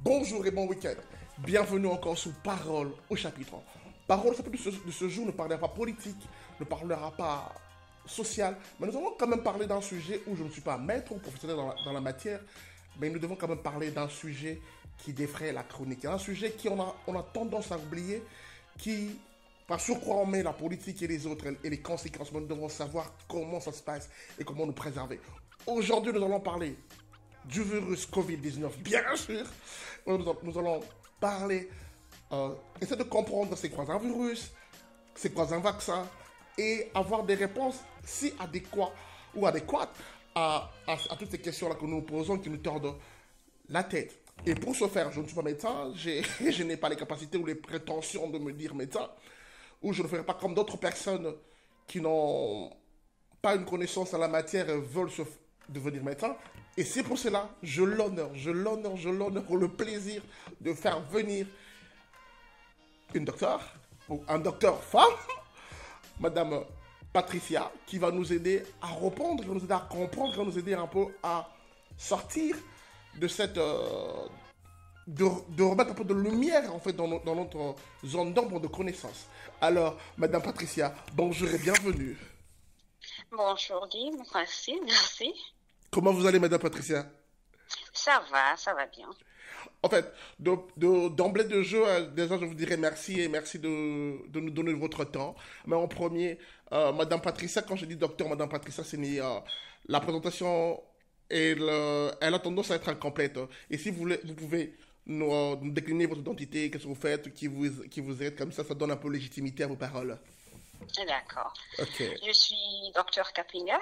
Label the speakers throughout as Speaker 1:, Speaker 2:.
Speaker 1: Bonjour et bon week-end. Bienvenue encore sous Parole au chapitre. Parole au chapitre de ce jour ne parlera pas politique, ne parlera pas social, mais nous allons quand même parler d'un sujet où je ne suis pas maître ou professionnel dans la matière, mais nous devons quand même parler d'un sujet qui défraie la chronique. Un sujet on a tendance à oublier, qui, par surcroît, on met la politique et les autres et les conséquences, mais nous devons savoir comment ça se passe et comment nous préserver. Aujourd'hui, nous allons parler du virus Covid-19, bien sûr. Nous allons parler, essayer de comprendre c'est quoi un virus, c'est quoi un vaccin, et avoir des réponses si adéquates ou adéquates à toutes ces questions-là que nous nous posons, qui nous tordent la tête. Et pour ce faire, je ne suis pas médecin, je n'ai pas les capacités ou les prétentions de me dire médecin, ou je ne ferai pas comme d'autres personnes qui n'ont pas une connaissance en la matière et veulent devenir médecin. Et c'est pour cela, je l'honore, le plaisir de faire venir une docteure, ou un docteur femme, Madame Patricia, qui va nous aider à répondre, qui va nous aider à comprendre, qui va nous aider un peu à sortir de cette... de remettre un peu de lumière en fait dans notre zone d'ombre de connaissance. Alors, Madame Patricia, bonjour et bienvenue.
Speaker 2: Bonjour Guy, merci.
Speaker 1: Comment vous allez, Madame Patricia?
Speaker 2: Ça va bien.
Speaker 1: En fait, d'emblée de jeu, déjà, je vous dirais merci et merci de nous donner votre temps. Mais en premier, Madame Patricia, quand je dis docteur, Madame Patricia, c'est la présentation, elle a tendance à être incomplète. Et si vous voulez, vous pouvez nous décliner votre identité, qu'est-ce que vous faites, qui vous êtes, comme ça donne un peu légitimité à vos paroles.
Speaker 2: D'accord.
Speaker 1: Ok.
Speaker 2: Je suis docteur Kapinga.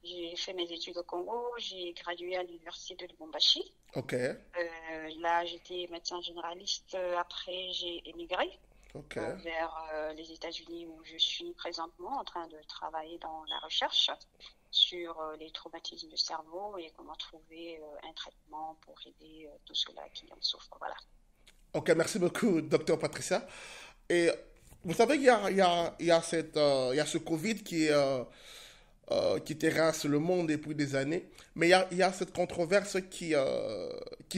Speaker 2: J'ai fait mes études au Congo. J'ai gradué à l'université de Lubumbashi.
Speaker 1: Ok.
Speaker 2: Là, j'étais médecin généraliste. Après, j'ai émigré vers les États-Unis où je suis présentement en train de travailler dans la recherche sur les traumatismes du cerveau et comment trouver un traitement pour aider tous ceux-là qui en souffrent. Voilà.
Speaker 1: Ok, merci beaucoup, docteur Patricia. Et vous savez, il y a ce Covid qui terrasse le monde depuis des années, mais il y a cette controverse qui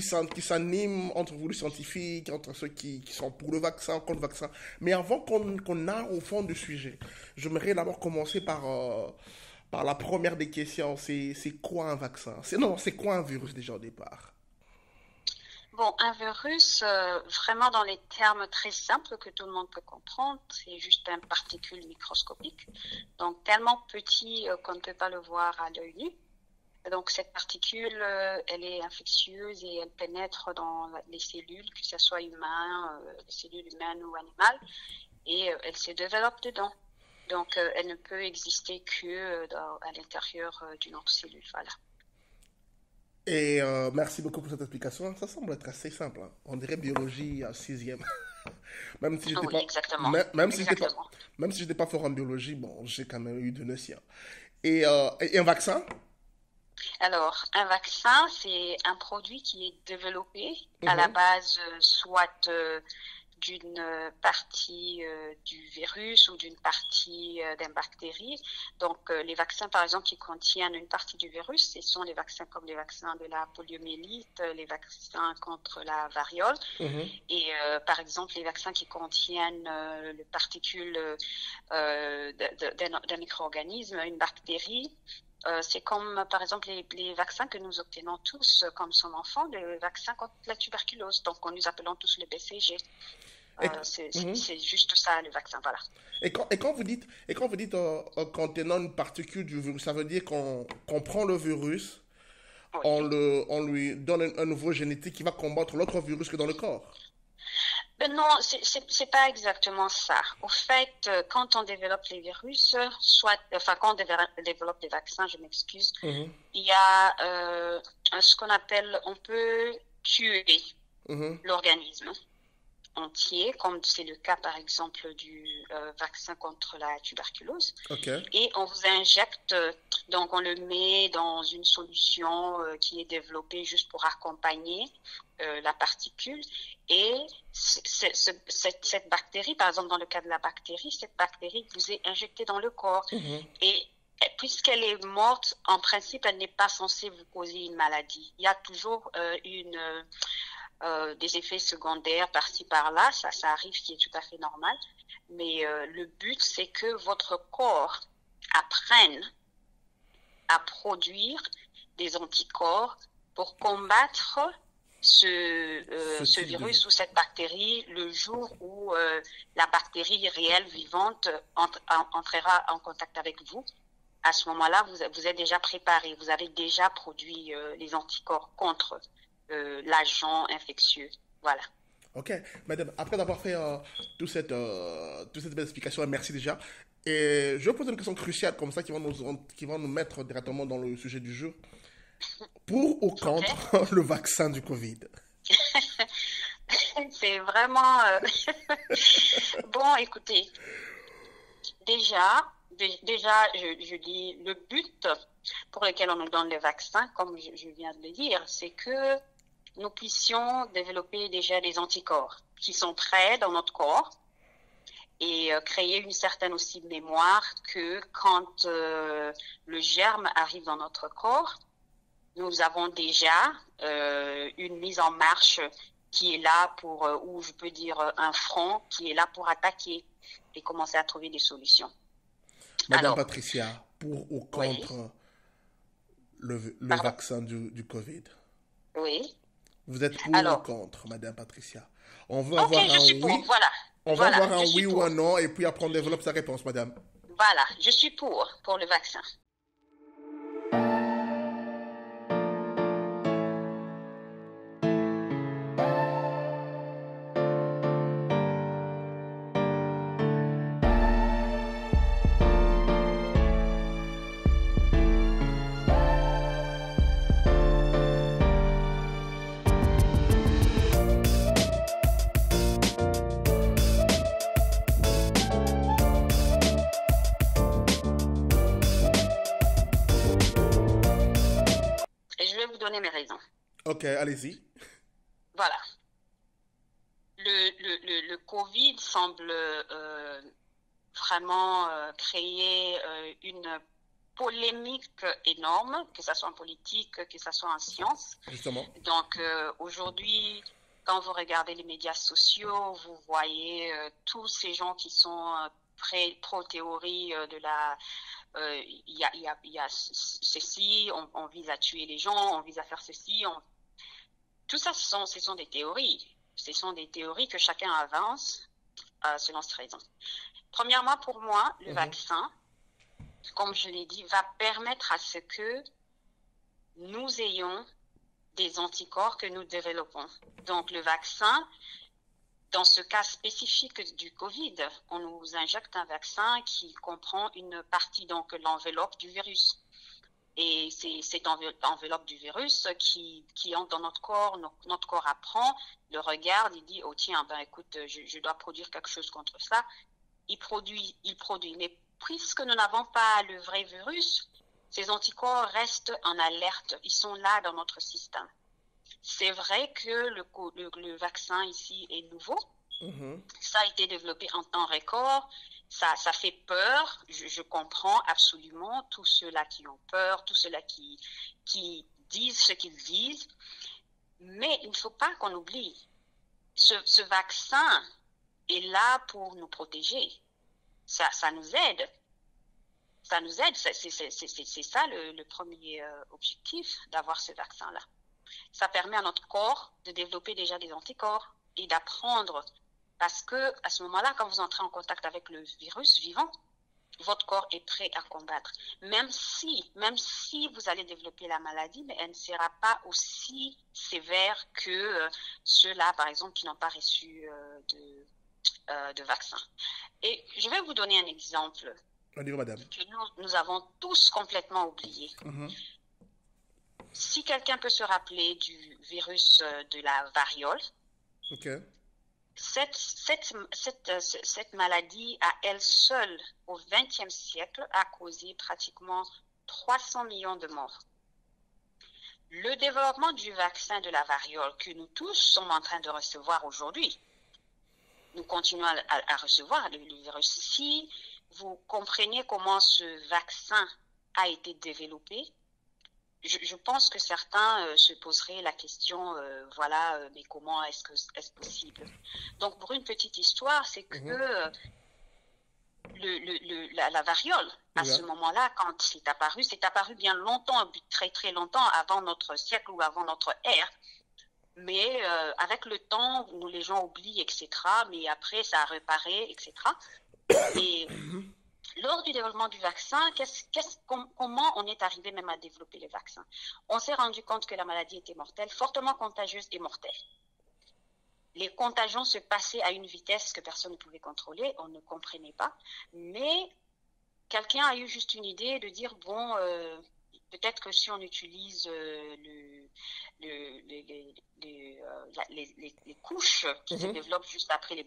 Speaker 1: s'anime entre vous les scientifiques, entre ceux qui sont pour le vaccin, contre le vaccin. Mais avant qu'on aille au fond du sujet, j'aimerais d'abord commencer par la première des questions. C'est quoi un vaccin? C'est quoi un virus déjà au départ?
Speaker 2: Bon, un virus, vraiment dans les termes très simples que tout le monde peut comprendre, c'est juste une particule microscopique, donc tellement petit qu'on ne peut pas le voir à l'œil nu. Donc cette particule, elle est infectieuse et elle pénètre dans les cellules, que ce soit les cellules humaines ou animales, et elle se développe dedans. Donc elle ne peut exister que à l'intérieur d'une autre cellule, voilà.
Speaker 1: Et merci beaucoup pour cette explication. Ça semble être assez simple, hein. On dirait biologie à sixième. Même si j'étais
Speaker 2: Oui,
Speaker 1: pas,
Speaker 2: exactement. Exactement.
Speaker 1: même si j'étais pas fort en biologie, bon, j'ai quand même eu de notions. Et un vaccin?
Speaker 2: Alors, un vaccin, c'est un produit qui est développé à la base soit d'une partie du virus ou d'une partie d'une bactérie. Donc, les vaccins, par exemple, qui contiennent une partie du virus, ce sont les vaccins comme les vaccins de la poliomyélite, les vaccins contre la variole. Et par exemple, les vaccins qui contiennent les particules d'un micro-organisme, une bactérie. C'est comme, par exemple, les vaccins que nous obtenons tous comme sommes enfants, le vaccin contre la tuberculose. Donc, nous appelons tous le BCG. C'est juste ça, le vaccin, voilà.
Speaker 1: Et quand vous dites, contenant une particule du virus, ça veut dire qu'on prend le virus,
Speaker 2: Oui.
Speaker 1: on lui donne un nouveau génétique qui va combattre l'autre virus que dans le corps.
Speaker 2: Non, c'est pas exactement ça. Au fait, quand on développe les virus, quand on développe des vaccins, je m'excuse, il y a ce qu'on appelle, on peut tuer l'organisme entier, comme c'est le cas par exemple du vaccin contre la tuberculose. Et on vous injecte, donc on le met dans une solution qui est développée juste pour accompagner la particule. Et cette bactérie, par exemple dans le cas de la bactérie, cette bactérie vous est injectée dans le corps. Et puisqu'elle est morte, en principe, elle n'est pas censée vous causer une maladie. Il y a toujours des effets secondaires par-ci par-là, ça arrive, ce qui est tout à fait normal. Mais le but, c'est que votre corps apprenne à produire des anticorps pour combattre ce virus ou cette bactérie le jour où la bactérie réelle vivante entrera en contact avec vous. À ce moment-là, vous êtes déjà préparé, vous avez déjà produit les anticorps contre l'agent infectieux. Voilà.
Speaker 1: Ok, madame, après avoir fait toute cette belle explication, merci déjà. Et je vais poser une question cruciale comme ça qui va nous mettre directement dans le sujet du jour. Pour ou contre le vaccin du Covid?
Speaker 2: C'est vraiment... Bon, écoutez, déjà, je dis, le but pour lequel on nous donne les vaccins, comme je viens de le dire, c'est que nous puissions développer déjà des anticorps qui sont prêts dans notre corps et créer une certaine aussi mémoire que quand le germe arrive dans notre corps, nous avons déjà une mise en marche qui est là pour, ou je peux dire un front qui est là pour attaquer et commencer à trouver des solutions.
Speaker 1: Madame Patricia, pour ou contre le vaccin du Covid?
Speaker 2: Oui.
Speaker 1: Vous êtes pour ou contre, Madame Patricia? On veut avoir un oui.
Speaker 2: Voilà.
Speaker 1: On va avoir un oui ou un non, et puis après on développe sa réponse, Madame.
Speaker 2: Voilà, je suis pour le vaccin. Mes raisons.
Speaker 1: Ok, allez-y.
Speaker 2: Voilà. Le Covid semble vraiment créer une polémique énorme, que ce soit en politique, que ce soit en sciences.
Speaker 1: Justement.
Speaker 2: Donc aujourd'hui, quand vous regardez les médias sociaux, vous voyez tous ces gens qui sont pro-théorie de la... Il y a ceci, on vise à tuer les gens, on vise à faire ceci. Tout ça, ce sont des théories. Ce sont des théories que chacun avance selon ses raisons. Premièrement, pour moi, le vaccin, comme je l'ai dit, va permettre à ce que nous ayons des anticorps que nous développons. Donc, le vaccin... Dans ce cas spécifique du Covid, on nous injecte un vaccin qui comprend une partie, donc l'enveloppe du virus. Et c'est cette enveloppe du virus qui entre dans notre corps. Notre corps apprend, le regarde, il dit, oh tiens, ben écoute, je dois produire quelque chose contre ça. Il produit. Mais puisque nous n'avons pas le vrai virus, ces anticorps restent en alerte. Ils sont là dans notre système. C'est vrai que le vaccin ici est nouveau. Ça a été développé en temps record. Ça fait peur. Je comprends absolument tous ceux-là qui ont peur, tous ceux-là qui disent ce qu'ils disent. Mais il ne faut pas qu'on oublie. Ce vaccin est là pour nous protéger. Ça nous aide. Ça nous aide. C'est ça le premier objectif d'avoir ce vaccin-là. Ça permet à notre corps de développer déjà des anticorps et d'apprendre. Parce que à ce moment-là, quand vous entrez en contact avec le virus vivant, votre corps est prêt à combattre. Même si vous allez développer la maladie, mais elle ne sera pas aussi sévère que ceux-là, par exemple, qui n'ont pas reçu de vaccin. Et je vais vous donner un exemple que nous avons tous complètement oublié. Si quelqu'un peut se rappeler du virus de la variole, cette maladie à elle seule, au XXe siècle, a causé pratiquement 300 millions de morts. Le développement du vaccin de la variole que nous tous sommes en train de recevoir aujourd'hui, nous continuons à recevoir le virus. Si vous comprenez comment ce vaccin a été développé, je pense que certains se poseraient la question, voilà, mais comment est-ce possible? Donc, pour une petite histoire, c'est que la variole, à ce moment-là, quand c'est apparu bien longtemps, très très longtemps avant notre siècle ou avant notre ère. Mais avec le temps, où les gens oublient, etc., mais après, ça reparaît, etc. Et lors du développement du vaccin, comment on est arrivé même à développer les vaccins? On s'est rendu compte que la maladie était mortelle, fortement contagieuse et mortelle. Les contagions se passaient à une vitesse que personne ne pouvait contrôler, on ne comprenait pas. Mais quelqu'un a eu juste une idée de dire, bon, peut-être que si on utilise les couches qui se développent juste après les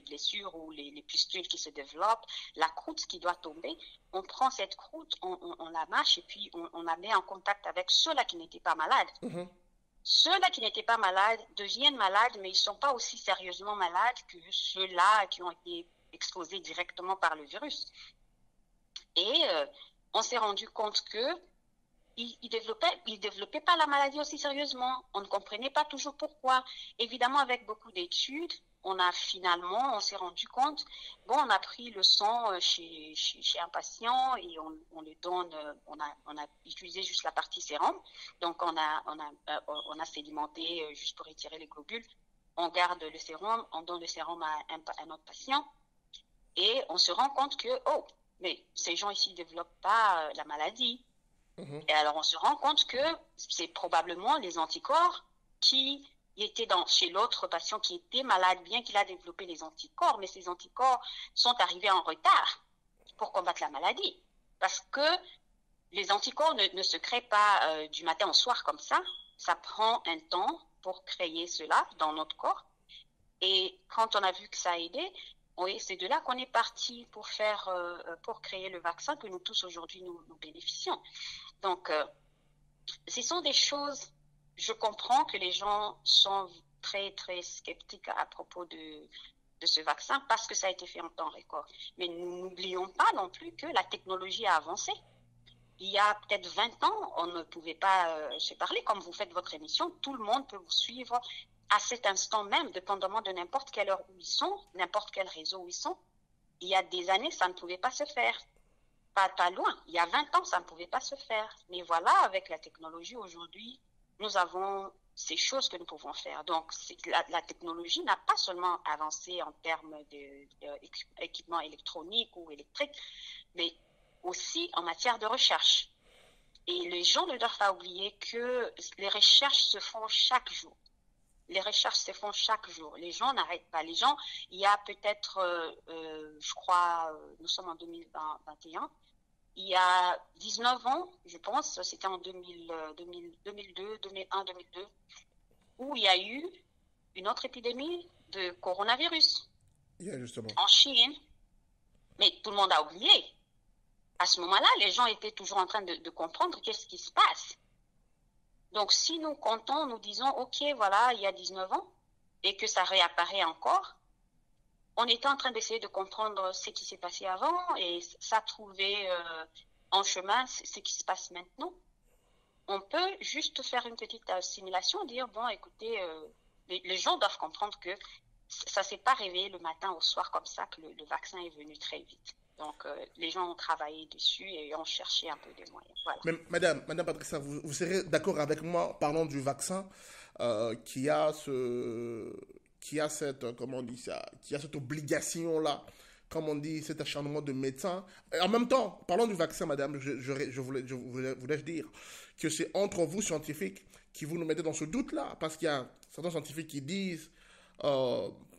Speaker 2: blessures ou les pustules qui se développent, la croûte qui doit tomber, on prend cette croûte, on la mâche et puis on la met en contact avec ceux-là qui n'étaient pas malades. Ceux-là qui n'étaient pas malades deviennent malades, mais ils ne sont pas aussi sérieusement malades que ceux-là qui ont été exposés directement par le virus. Et on s'est rendu compte qu'ils ne développaient pas la maladie aussi sérieusement. On ne comprenait pas toujours pourquoi. Évidemment, avec beaucoup d'études, on s'est rendu compte, bon, on a pris le sang chez un patient et on le donne, on a utilisé juste la partie sérum. Donc, on a sédimenté juste pour retirer les globules. On garde le sérum, on donne le sérum à un autre patient et on se rend compte que, mais ces gens ici ne développent pas la maladie. Et alors, on se rend compte que c'est probablement les anticorps qui étaient chez l'autre patient qui était malade, bien qu'il a développé les anticorps, mais ces anticorps sont arrivés en retard pour combattre la maladie. Parce que les anticorps ne se créent pas du matin au soir comme ça. Ça prend un temps pour créer cela dans notre corps. Et quand on a vu que ça a aidé, c'est de là qu'on est parti pour créer le vaccin que nous tous aujourd'hui nous bénéficions. Donc, ce sont des choses, je comprends que les gens sont très, très sceptiques à propos de ce vaccin parce que ça a été fait en temps record. Mais nous n'oublions pas non plus que la technologie a avancé. Il y a peut-être 20 ans, on ne pouvait pas se parler. Comme vous faites votre émission, tout le monde peut vous suivre à cet instant même, dépendamment de n'importe quelle heure où ils sont, n'importe quel réseau où ils sont. Il y a des années, ça ne pouvait pas se faire. Pas loin. Il y a 20 ans, ça ne pouvait pas se faire. Mais voilà, avec la technologie aujourd'hui, nous avons ces choses que nous pouvons faire. Donc, la technologie n'a pas seulement avancé en termes d'équipements électroniques ou électriques, mais aussi en matière de recherche. Et les gens ne doivent pas oublier que les recherches se font chaque jour. Les recherches se font chaque jour. Les gens n'arrêtent pas. Les gens, il y a peut-être, je crois, nous sommes en 2021, il y a 19 ans, je pense, c'était en 2002, 2001, 2002, où il y a eu une autre épidémie de coronavirus en Chine. Mais tout le monde a oublié. À ce moment-là, les gens étaient toujours en train de comprendre qu'est-ce qui se passe. Donc, si nous comptons, nous disons, OK, voilà, il y a 19 ans, et que ça réapparaît encore, on était en train d'essayer de comprendre ce qui s'est passé avant, et ça trouvait en chemin ce qui se passe maintenant. On peut juste faire une petite simulation, dire, bon, écoutez, les gens doivent comprendre que ça ne s'est pas réveillé le matin au soir comme ça, que le vaccin est venu très vite. Donc, les gens ont travaillé dessus et ont cherché un peu des moyens. Voilà.
Speaker 1: Mais, Madame Patricia, vous serez d'accord avec moi, parlant du vaccin, qui a cette, comment on dit ça, qui a cette obligation-là, comme on dit, cet acharnement de médecins. Et en même temps, parlant du vaccin, madame, je voulais dire que c'est entre vous, scientifiques, qui vous nous mettez dans ce doute-là, parce qu'il y a certains scientifiques qui disent,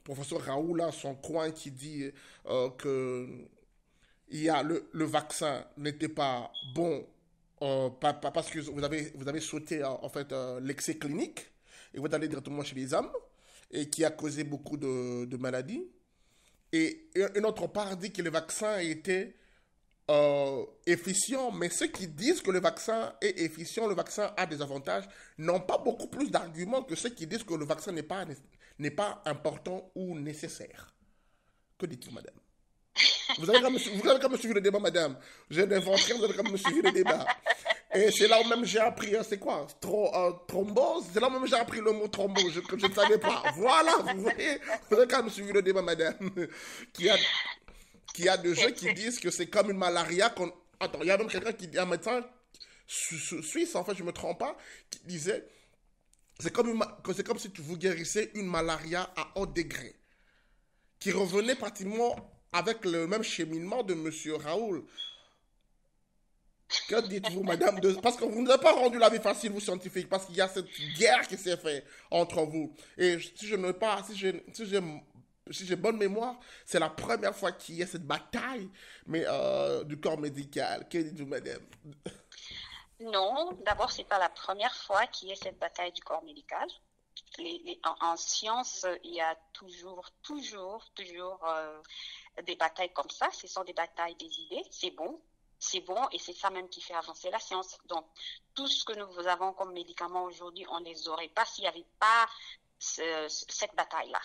Speaker 1: professeur Raoult, là, son coin, qui dit que le vaccin n'était pas bon parce que vous avez sauté en fait l'excès clinique et vous êtes allé directement chez les hommes et qui a causé beaucoup de maladies. Et une autre part dit que le vaccin était efficient, mais ceux qui disent que le vaccin est efficient, le vaccin a des avantages, n'ont pas beaucoup plus d'arguments que ceux qui disent que le vaccin n'est pas important ou nécessaire. Que dites-vous, madame? Vous avez quand même suivi le débat, madame. J'ai inventé, vous avez quand même suivi le débat. Et c'est là où même j'ai appris, c'est quoi? Thrombose? C'est là où même j'ai appris le mot thrombose, que je ne savais pas. Voilà, vous avez quand même suivi le débat, madame. Qui a, qui a de gens qui disent que c'est comme une malaria qu'on... Attends, il y a même quelqu'un qui dit, un médecin suisse, en fait, je ne me trompe pas, qui disait que c'est comme si vous guérissez une malaria à haut degré, qui revenait pratiquement avec le même cheminement de Monsieur Raoul. Que dites-vous, madame Parce que vous n'avez pas rendu la vie facile, vous scientifiques, parce qu'il y a cette guerre qui s'est faite entre vous. Et si je ne pas, si j'ai bonne mémoire, c'est la première fois qu'il y a cette bataille, mais du corps médical. Que dites-vous, madame?
Speaker 2: Non, d'abord, c'est pas la première fois qu'il y a cette bataille du corps médical. En science, il y a toujours des batailles comme ça. Ce sont des batailles des idées. C'est bon, et c'est ça même qui fait avancer la science. Donc, tout ce que nous avons comme médicaments aujourd'hui, on ne les aurait pas s'il n'y avait pas cette bataille-là.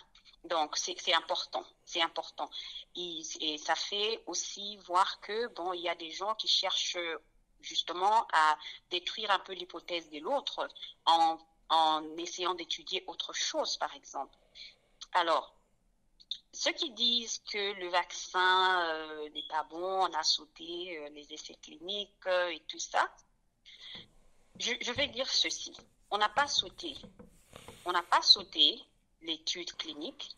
Speaker 2: Donc, c'est important, c'est important. Et ça fait aussi voir que, bon, il y a des gens qui cherchent justement à détruire un peu l'hypothèse de l'autre en essayant d'étudier autre chose, par exemple. Alors, ceux qui disent que le vaccin n'est pas bon, on a sauté les essais cliniques et tout ça, je vais dire ceci. On n'a pas sauté l'étude clinique.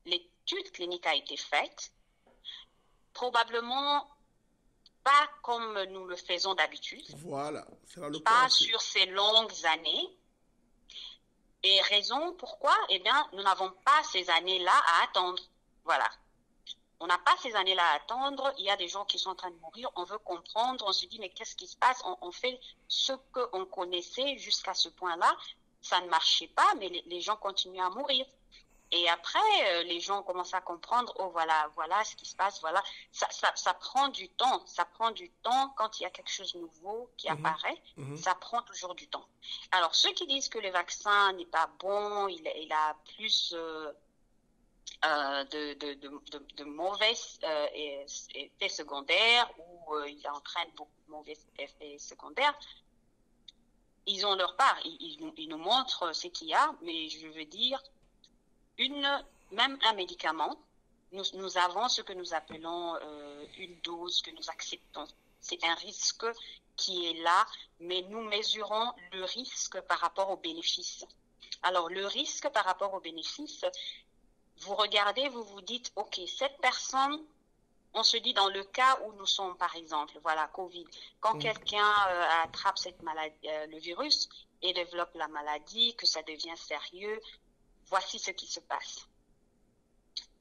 Speaker 2: L'étude clinique a été faite, probablement pas comme nous le faisons d'habitude.
Speaker 1: Voilà, c'est là le
Speaker 2: pas sur ces longues années. Et raison pourquoi? Eh bien, nous n'avons pas ces années-là à attendre. Voilà. On n'a pas ces années-là à attendre. Il y a des gens qui sont en train de mourir. On veut comprendre. On se dit, mais qu'est-ce qui se passe? On fait ce qu'on connaissait jusqu'à ce point-là. Ça ne marchait pas, mais les gens continuent à mourir. Et après, les gens commencent à comprendre, oh voilà ce qui se passe, voilà. Ça prend du temps. Ça prend du temps quand il y a quelque chose de nouveau qui apparaît. Ça prend toujours du temps. Alors, ceux qui disent que le vaccin n'est pas bon, il a plus de mauvais effets secondaires ou il entraîne beaucoup de mauvais effets secondaires, ils ont leur part. Ils nous montrent ce qu'il y a, mais je veux dire, même un médicament, nous avons ce que nous appelons une dose que nous acceptons. C'est un risque qui est là, mais nous mesurons le risque par rapport au bénéfice. Alors, le risque par rapport au bénéfice, vous regardez, vous vous dites, OK, cette personne, on se dit dans le cas où nous sommes, par exemple, voilà, Covid, quand quelqu'un attrape cette maladie, le virus et développe la maladie, que ça devient sérieux, voici ce qui se passe.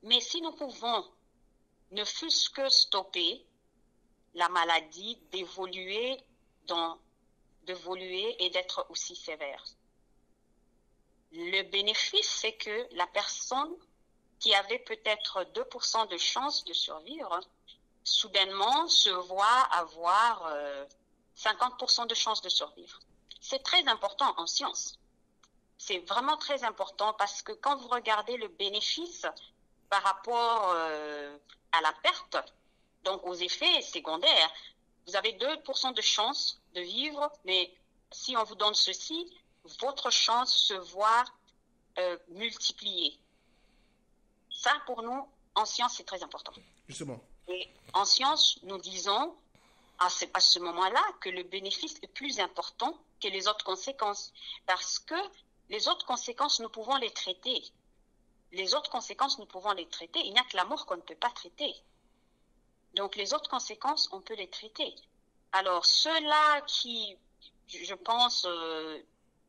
Speaker 2: Mais si nous pouvons, ne fût-ce que stopper la maladie, d'évoluer et d'être aussi sévère. Le bénéfice, c'est que la personne qui avait peut-être 2% de chance de survivre, soudainement se voit avoir 50% de chance de survivre. C'est très important en science. C'est vraiment très important parce que quand vous regardez le bénéfice par rapport à la perte, donc aux effets secondaires, vous avez 2% de chance de vivre, mais si on vous donne ceci, votre chance se voit multipliée. Ça, pour nous, en science, c'est très important.
Speaker 1: Justement.
Speaker 2: Et en science, nous disons à ce moment-là que le bénéfice est plus important que les autres conséquences. Parce que les autres conséquences, nous pouvons les traiter. Les autres conséquences, nous pouvons les traiter. Il n'y a que la mort qu'on ne peut pas traiter. Donc, les autres conséquences, on peut les traiter. Alors, ceux-là qui, je pense,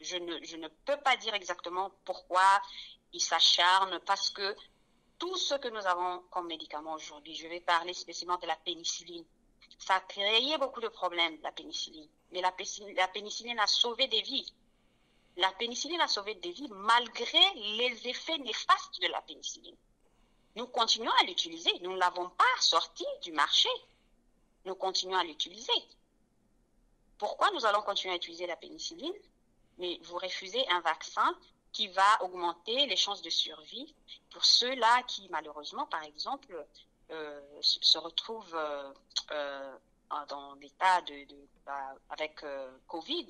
Speaker 2: je ne peux pas dire exactement pourquoi ils s'acharnent, parce que tout ce que nous avons comme médicament aujourd'hui, je vais parler spécifiquement de la pénicilline. Ça a créé beaucoup de problèmes, la pénicilline. Mais la pénicilline a sauvé des vies. La pénicilline a sauvé des vies malgré les effets néfastes de la pénicilline. Nous continuons à l'utiliser. Nous ne l'avons pas sortie du marché. Nous continuons à l'utiliser. Pourquoi nous allons continuer à utiliser la pénicilline? Mais vous refusez un vaccin qui va augmenter les chances de survie pour ceux-là qui, malheureusement, par exemple, se retrouvent dans l'état avec Covid,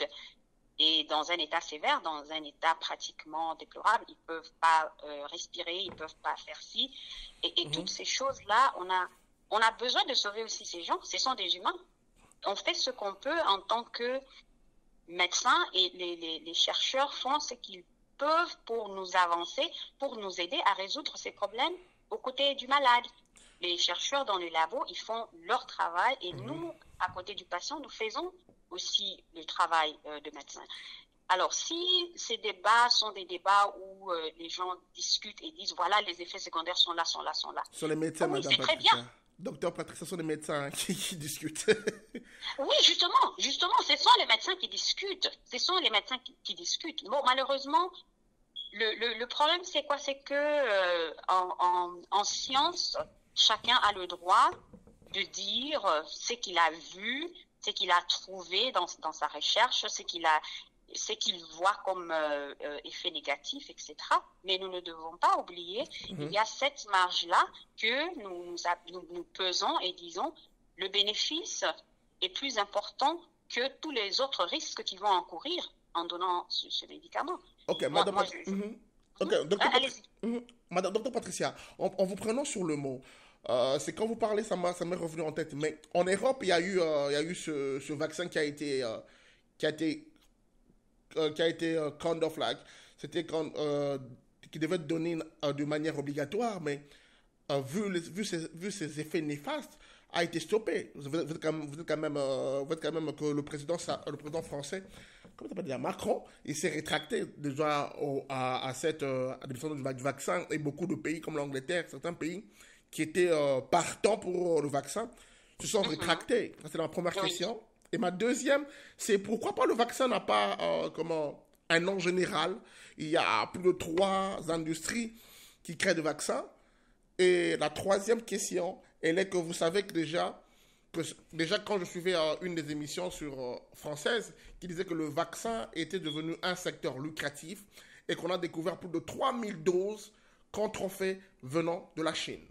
Speaker 2: et dans un état sévère, dans un état pratiquement déplorable. Ils ne peuvent pas respirer, ils ne peuvent pas faire ci. Et toutes ces choses-là, on a besoin de sauver aussi ces gens. Ce sont des humains. On fait ce qu'on peut en tant que médecins, et les chercheurs font ce qu'ils peuvent pour nous avancer, pour nous aider à résoudre ces problèmes aux côtés du malade. Les chercheurs dans les labos, ils font leur travail, et nous, à côté du patient, nous faisons aussi le travail de médecin. Alors, si ces débats sont des débats où les gens discutent et disent, voilà, les effets secondaires sont là.
Speaker 1: Ce sont les médecins,
Speaker 2: oui,
Speaker 1: Madame
Speaker 2: c'est très
Speaker 1: Patricia.
Speaker 2: bien.
Speaker 1: Docteur Patricia, ce sont les médecins qui discutent.
Speaker 2: Oui, justement, ce sont les médecins qui discutent. Ce sont les médecins qui discutent. Bon, malheureusement, le problème, c'est quoi? C'est que en science, chacun a le droit de dire ce qu'il a vu, ce qu'il a trouvé dans sa recherche, ce qu'il voit comme effet négatif, etc. Mais nous ne devons pas oublier, il y a cette marge-là que nous pesons et disons, le bénéfice est plus important que tous les autres risques qu'ils vont encourir en donnant ce médicament.
Speaker 1: Ok, Madame Docteur Patricia, en vous prenant sur le mot, c'est quand vous parlez, ça m'est revenu en tête. Mais en Europe, il y a eu ce vaccin qui a été kind of like, c'était qui devait être donné de manière obligatoire, mais vu ses effets néfastes, a été stoppé. Vous êtes quand même que le président français, comment ça s'appelle, Macron, il s'est rétracté déjà à l'adoption du vaccin, et beaucoup de pays comme l'Angleterre, certains pays qui étaient partants pour le vaccin, se sont rétractés. Ça, c'est ma première question. Et ma deuxième, c'est pourquoi pas le vaccin n'a pas un nom général. Il y a plus de 3 industries qui créent des vaccins. Et la troisième question, elle est que vous savez que déjà quand je suivais une des émissions françaises, qui disait que le vaccin était devenu un secteur lucratif et qu'on a découvert plus de 3000 doses contrefaits venant de la Chine.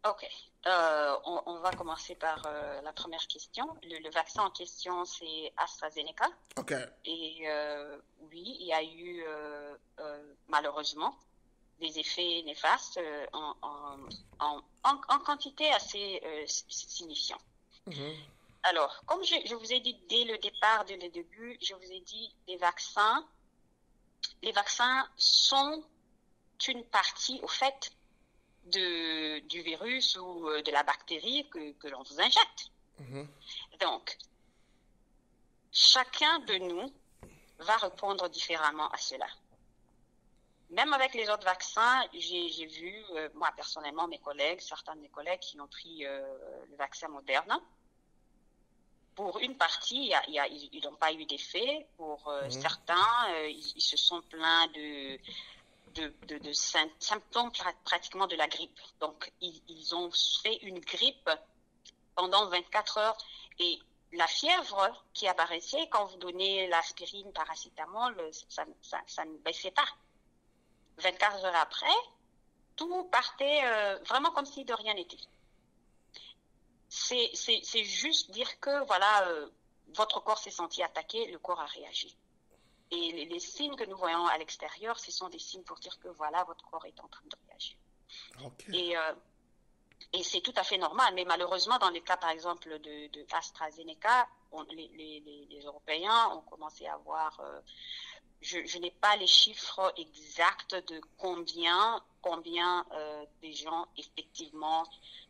Speaker 2: Ok. On va commencer par la première question. Le vaccin en question, c'est AstraZeneca.
Speaker 1: Ok.
Speaker 2: Et oui, il y a eu malheureusement des effets néfastes en quantité assez signifiant. Alors, comme je vous ai dit dès le début, je vous ai dit les vaccins sont une partie, au fait, du virus ou de la bactérie que l'on vous injecte. Donc, chacun de nous va répondre différemment à cela. Même avec les autres vaccins, j'ai vu, moi personnellement, certains de mes collègues qui ont pris le vaccin Moderna. Pour une partie, ils n'ont pas eu d'effet. Pour certains, ils se sont plaints de symptômes pratiquement de la grippe. Donc, ils ont fait une grippe pendant 24 heures. Et la fièvre qui apparaissait, quand vous donnez l'aspirine, paracétamol, ça ne baissait pas. 24 heures après, tout partait vraiment comme si de rien n'était. C'est juste dire que, voilà, votre corps s'est senti attaqué, le corps a réagi. Et les signes que nous voyons à l'extérieur, ce sont des signes pour dire que, voilà, votre corps est en train de réagir. Okay. Et c'est tout à fait normal. Mais malheureusement, dans le cas, par exemple, de AstraZeneca, les Européens ont commencé à avoir... Je n'ai pas les chiffres exacts de combien des gens, effectivement,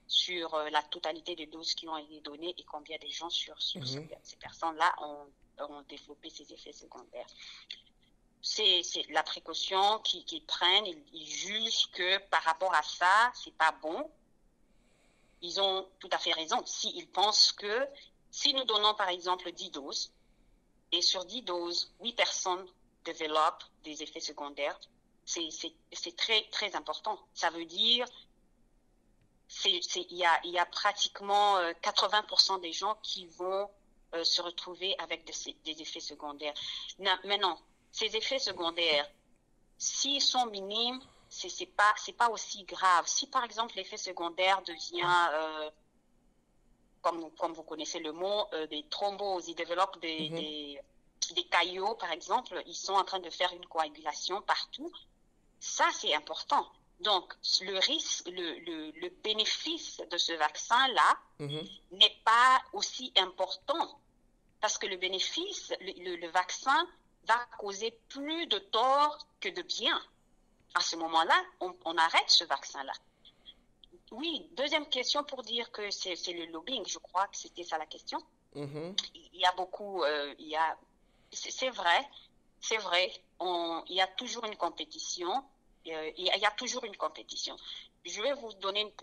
Speaker 2: sur la totalité des doses qui ont été données, et combien des gens sur ces personnes-là ont développé ces effets secondaires. C'est la précaution qu'ils prennent. Ils jugent que par rapport à ça, c'est pas bon. Ils ont tout à fait raison. S'ils pensent que si nous donnons, par exemple, 10 doses, et sur 10 doses, 8 personnes développent des effets secondaires, c'est très, très important. Ça veut dire il y a pratiquement 80% des gens qui vont se retrouver avec des effets secondaires. Maintenant, ces effets secondaires, s'ils sont minimes, c'est pas aussi grave. Si par exemple l'effet secondaire devient comme vous connaissez le mot, des thromboses, ils développent des caillots, par exemple, ils sont en train de faire une coagulation partout. Ça, c'est important. Donc, le risque, le bénéfice de ce vaccin-là n'est pas aussi important parce que le bénéfice, le vaccin va causer plus de tort que de bien. À ce moment-là, on arrête ce vaccin-là. Oui, deuxième question pour dire que c'est le lobbying, je crois que c'était ça la question. Il y a beaucoup, c'est vrai, il y a toujours une compétition. Il y a toujours une compétition. Je vais vous donner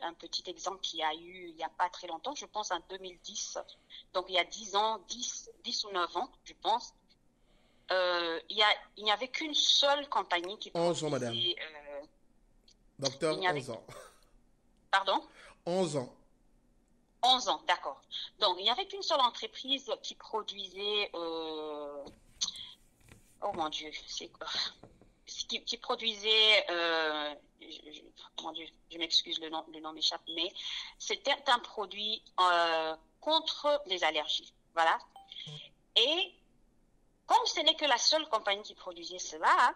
Speaker 2: un petit exemple qu'il y a eu il n'y a pas très longtemps, je pense en 2010, donc il y a 10 ans, 10 ou 9 ans, je pense. Il n'y avait qu'une seule compagnie qui produisait...
Speaker 1: 11 ans, madame. Docteur, 11 ans.
Speaker 2: Pardon?
Speaker 1: 11 ans.
Speaker 2: 11 ans, d'accord. Donc, il n'y avait qu'une seule entreprise qui produisait... Oh mon Dieu, c'est quoi? Qui produisait, mon Dieu, je m'excuse, le nom m'échappe, mais c'était un produit contre les allergies, voilà. Et comme ce n'est que la seule compagnie qui produisait cela,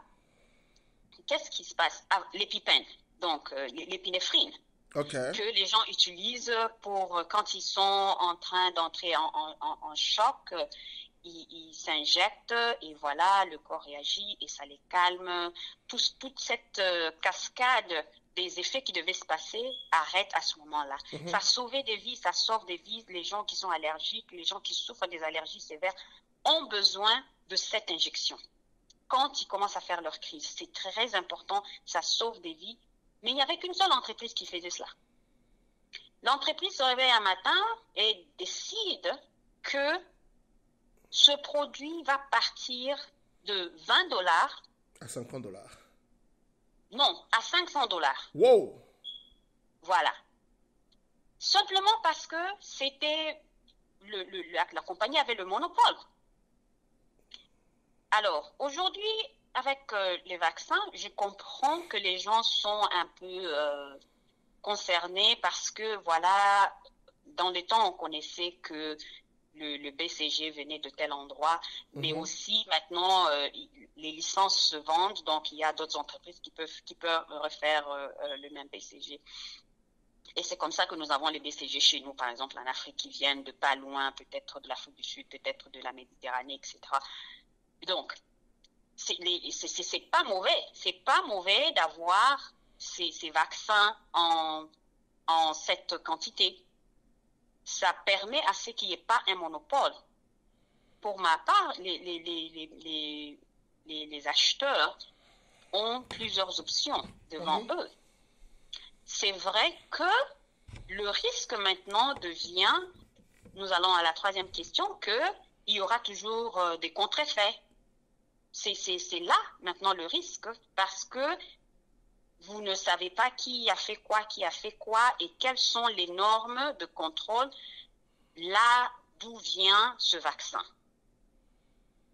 Speaker 2: qu'est-ce qui se passe? L'épipène, donc l'épinéphrine, que les gens utilisent pour quand ils sont en train d'entrer en choc. Ils s'injectent et voilà, le corps réagit et ça les calme. Toute cette cascade des effets qui devaient se passer arrête à ce moment-là. Ça sauve des vies, ça sauve des vies. Les gens qui sont allergiques, les gens qui souffrent des allergies sévères ont besoin de cette injection. Quand ils commencent à faire leur crise, c'est très important, ça sauve des vies. Mais il n'y avait qu'une seule entreprise qui faisait cela. L'entreprise se réveille un matin et décide que ce produit va partir de $20
Speaker 1: à $50.
Speaker 2: Non, à $500.
Speaker 1: Wow!
Speaker 2: Voilà. Simplement parce que c'était la compagnie avait le monopole. Alors, aujourd'hui, avec les vaccins, je comprends que les gens sont un peu concernés parce que, voilà, dans les temps, on connaissait que le BCG venait de tel endroit, mais aussi maintenant les licences se vendent, donc il y a d'autres entreprises qui peuvent refaire le même BCG. Et c'est comme ça que nous avons les BCG chez nous, par exemple en Afrique, qui viennent de pas loin, peut-être de l'Afrique du Sud, peut-être de la Méditerranée, etc. Donc, c'est pas mauvais d'avoir ces vaccins en cette quantité. Ça permet à ce qu'il n'y ait pas un monopole. Pour ma part, les acheteurs ont plusieurs options devant eux. C'est vrai que le risque maintenant devient, nous allons à la troisième question, qu'il y aura toujours des contre-effets. C'est là maintenant le risque, parce que vous ne savez pas qui a fait quoi et quelles sont les normes de contrôle là d'où vient ce vaccin.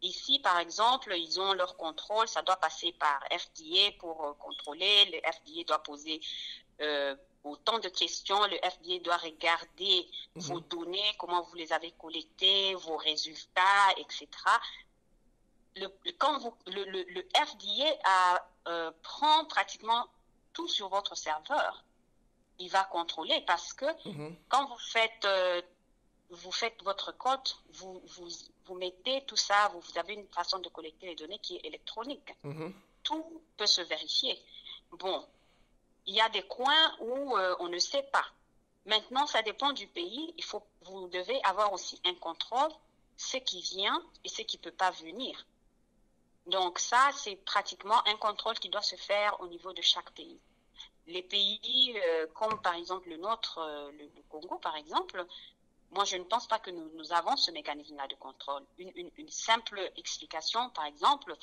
Speaker 2: Ici, par exemple, ils ont leur contrôle, ça doit passer par FDA pour contrôler. Le FDA doit poser autant de questions. Le FDA doit regarder vos données, comment vous les avez collectées, vos résultats, etc. Le FDA prend pratiquement tout sur votre serveur. Il va contrôler parce que quand vous faites votre code, vous mettez tout ça, vous avez une façon de collecter les données qui est électronique. Tout peut se vérifier. Bon, il y a des coins où on ne sait pas. Maintenant, ça dépend du pays. Vous devez avoir aussi un contrôle, ce qui vient et ce qui ne peut pas venir. Donc ça, c'est pratiquement un contrôle qui doit se faire au niveau de chaque pays. Les pays comme par exemple le nôtre, le Congo par exemple, moi je ne pense pas que nous avons ce mécanisme-là de contrôle. Une simple explication, par exemple,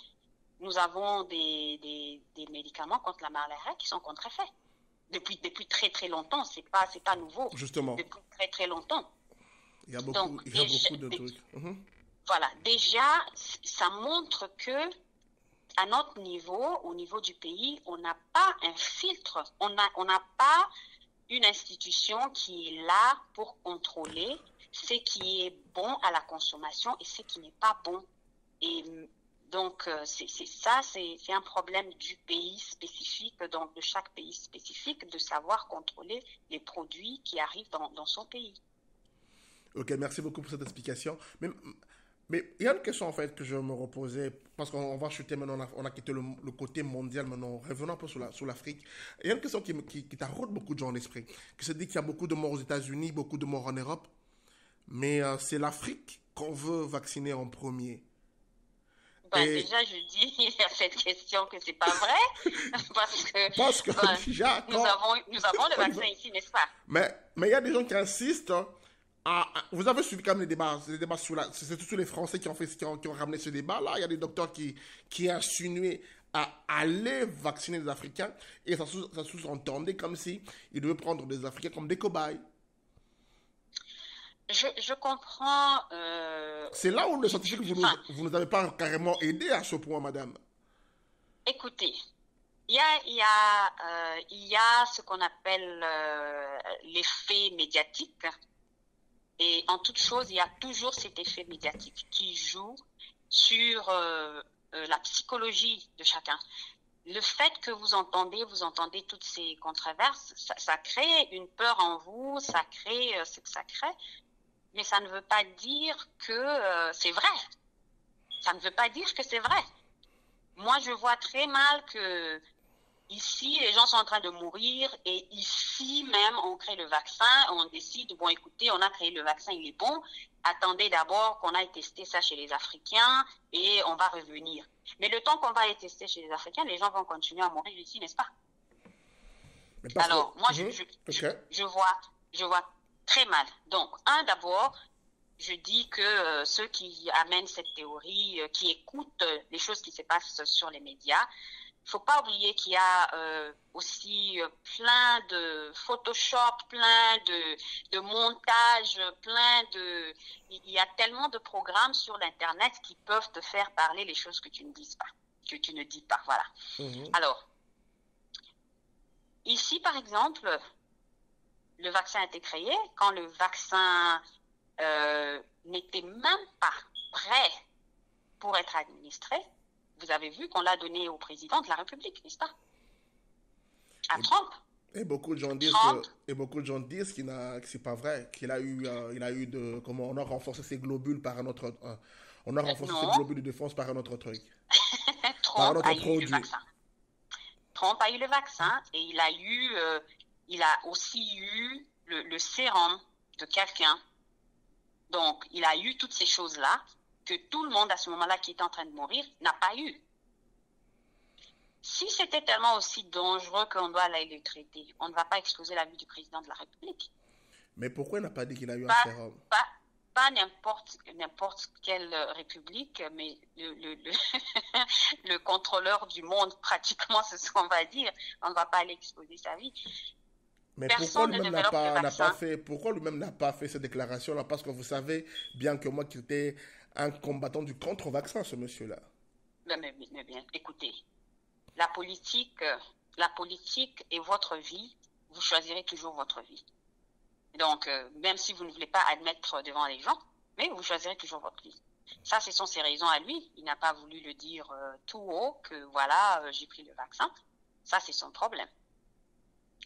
Speaker 2: nous avons des médicaments contre la malaria qui sont contrefaits. Depuis très très longtemps, c'est pas nouveau.
Speaker 1: Justement.
Speaker 2: Depuis très très longtemps.
Speaker 1: Il y a beaucoup de trucs.
Speaker 2: Voilà, déjà, ça montre que à notre niveau, au niveau du pays, on n'a pas un filtre, on n'a pas une institution qui est là pour contrôler ce qui est bon à la consommation et ce qui n'est pas bon. Et donc, c'est un problème du pays spécifique, donc de chaque pays spécifique, de savoir contrôler les produits qui arrivent dans son pays.
Speaker 1: Ok, merci beaucoup pour cette explication. Mais il y a une question en fait que je me reposais, parce qu'on va chuter maintenant, on a quitté le côté mondial maintenant, revenons un peu sur l'Afrique. Il y a une question qui taraude beaucoup de gens en esprit, qui se dit qu'il y a beaucoup de morts aux États-Unis, beaucoup de morts en Europe, mais c'est l'Afrique qu'on veut vacciner en premier.
Speaker 2: Déjà, je dis à cette question que c'est pas vrai, parce que
Speaker 1: déjà,
Speaker 2: nous avons le vaccin ici, n'est-ce pas?
Speaker 1: Mais il y a des gens qui insistent. Vous avez suivi quand même les débats c'est tous les Français qui ont ramené ce débat-là. Il y a des docteurs qui insinuaient à aller vacciner les Africains et ça sous-entendait comme si ils devaient prendre des Africains comme des cobayes.
Speaker 2: Je comprends.
Speaker 1: C'est là où le scientifique, vous nous avez pas carrément aidé à ce point, madame.
Speaker 2: Écoutez, il y a ce qu'on appelle l'effet médiatique. Et en toute chose, il y a toujours cet effet médiatique qui joue sur la psychologie de chacun. Le fait que vous entendez toutes ces controverses, ça crée une peur en vous, ça crée ce que ça crée, mais ça ne veut pas dire que c'est vrai. Ça ne veut pas dire que c'est vrai. Moi, je vois très mal que ici, les gens sont en train de mourir et ici même, on crée le vaccin, on décide, bon écoutez, on a créé le vaccin, il est bon, attendez d'abord qu'on aille tester ça chez les Africains et on va revenir. Mais le temps qu'on va aller tester chez les Africains, les gens vont continuer à mourir ici, n'est-ce pas? Alors, moi, je vois très mal. Donc, d'abord, je dis que ceux qui amènent cette théorie, qui écoutent les choses qui se passent sur les médias, il ne faut pas oublier qu'il y a aussi plein de Photoshop, plein de montages, il y a tellement de programmes sur l'Internet qui peuvent te faire parler les choses que tu ne dis pas, voilà. Alors, ici, par exemple, le vaccin a été créé quand le vaccin n'était même pas prêt pour être administré. Vous avez vu qu'on l'a donné au président de la République, n'est-ce pas? À Trump.
Speaker 1: Et beaucoup de gens disent que c'est pas vrai, qu'il a eu comment on a renforcé ses globules par un autre, on a renforcé ses globules de défense par un autre truc.
Speaker 2: Trump a eu le vaccin. Trump a eu le vaccin et il a aussi eu le sérum de quelqu'un. Donc, il a eu toutes ces choses-là que tout le monde à ce moment-là qui était en train de mourir n'a pas eu. Si c'était tellement aussi dangereux qu'on doit aller le traiter, on ne va pas exploser la vie du président de la République.
Speaker 1: Mais pourquoi il n'a pas dit qu'il a eu un sérum?
Speaker 2: Pas n'importe quelle république, mais le contrôleur du monde, pratiquement, c'est ce qu'on va dire. On ne va pas aller exploser sa vie.
Speaker 1: Mais pourquoi lui-même n'a pas fait cette déclaration-là? Parce que vous savez bien que moi qui étais un combattant du contre-vaccin, ce monsieur-là.
Speaker 2: Mais bien, écoutez, la politique et votre vie, vous choisirez toujours votre vie. Donc, même si vous ne voulez pas admettre devant les gens, mais vous choisirez toujours votre vie. Ça, ce sont ses raisons à lui. Il n'a pas voulu le dire tout haut que voilà, j'ai pris le vaccin. Ça, c'est son problème.